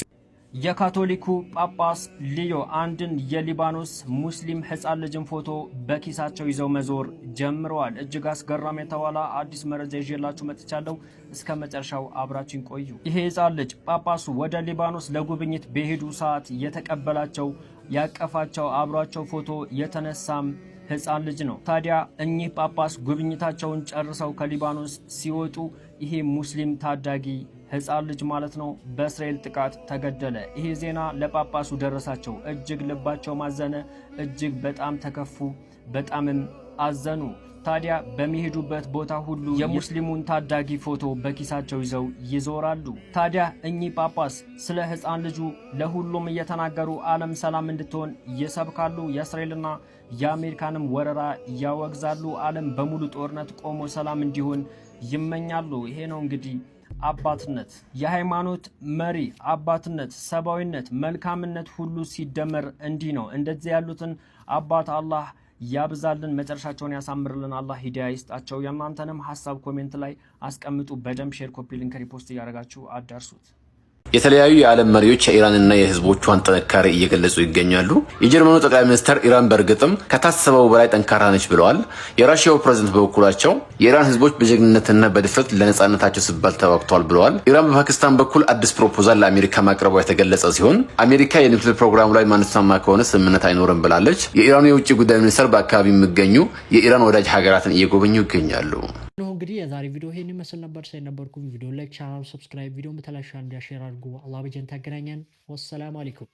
የካቶሊኩ ጳጳስ ሊዮ አንድን የሊባኖስ ሙስሊም ሕፃን ልጅን ፎቶ በኪሳቸው ይዘው መዞር ጀምረዋል። እጅግ አስገራሚ የተባለ አዲስ መረጃ ይዤላችሁ መጥቻለሁ። እስከ መጨረሻው አብራችን ቆዩ። ይሄ ሕፃን ልጅ ጳጳሱ ወደ ሊባኖስ ለጉብኝት በሄዱ ሰዓት የተቀበላቸው ያቀፋቸው አብሯቸው ፎቶ የተነሳም ሕፃን ልጅ ነው። ታዲያ እኚህ ጳጳስ ጉብኝታቸውን ጨርሰው ከሊባኖስ ሲወጡ ይሄ ሙስሊም ታዳጊ ሕፃን ልጅ ማለት ነው በእስራኤል ጥቃት ተገደለ። ይሄ ዜና ለጳጳሱ ደረሳቸው። እጅግ ልባቸው ማዘነ፣ እጅግ በጣም ተከፉ፣ በጣምም አዘኑ። ታዲያ በሚሄዱበት ቦታ ሁሉ የሙስሊሙን ታዳጊ ፎቶ በኪሳቸው ይዘው ይዞራሉ። ታዲያ እኚህ ጳጳስ ስለ ሕፃን ልጁ ለሁሉም እየተናገሩ ዓለም ሰላም እንድትሆን ይሰብካሉ። የእስራኤልና የአሜሪካንም ወረራ ያወግዛሉ። ዓለም በሙሉ ጦርነት ቆሞ ሰላም እንዲሆን ይመኛሉ። ይሄ ነው እንግዲህ አባትነት፣ የሃይማኖት መሪ አባትነት፣ ሰብአዊነት፣ መልካምነት ሁሉ ሲደመር እንዲህ ነው። እንደዚህ ያሉትን አባት አላህ ያብዛልን፣ መጨረሻቸውን ያሳምርልን፣ አላህ ሂዳያ ይስጣቸው። የእናንተንም ሀሳብ ኮሜንት ላይ አስቀምጡ። በደንብ ሼር፣ ኮፒ ሊንክ፣ ሪፖስት እያደረጋችሁ አዳርሱት። የተለያዩ የዓለም መሪዎች የኢራንና የህዝቦቿን ጥንካሬ እየገለጹ ይገኛሉ። የጀርመኑ ጠቅላይ ሚኒስትር ኢራን በእርግጥም ከታሰበው በላይ ጠንካራ ነች ብለዋል። የራሽያው ፕሬዝዳንት በበኩላቸው የኢራን ህዝቦች በጀግንነትና በድፍረት ለነጻነታቸው ሲባል ተዋግተዋል ብለዋል። ኢራን በፓኪስታን በኩል አዲስ ፕሮፖዛል ለአሜሪካ ማቅረቧ የተገለጸ ሲሆን አሜሪካ የኒውክሌር ፕሮግራሙ ላይ ማንስማማ ከሆነ ስምምነት አይኖርም ብላለች። የኢራኑ የውጭ ጉዳይ ሚኒስትር በአካባቢ የሚገኙ የኢራን ወዳጅ ሀገራትን እየጎበኙ ይገኛሉ። እንግዲህ የዛሬ ቪዲዮ ይሄን ይመስል ነበር። ሳይነበርኩ ቪዲዮ ላይክ፣ ቻናል ሰብስክራይብ፣ ቪዲዮ በተላሻ እንዲያሼር አድርጉ። አላህ በጀንታ ያገናኘን። ወሰላሙ አለይኩም።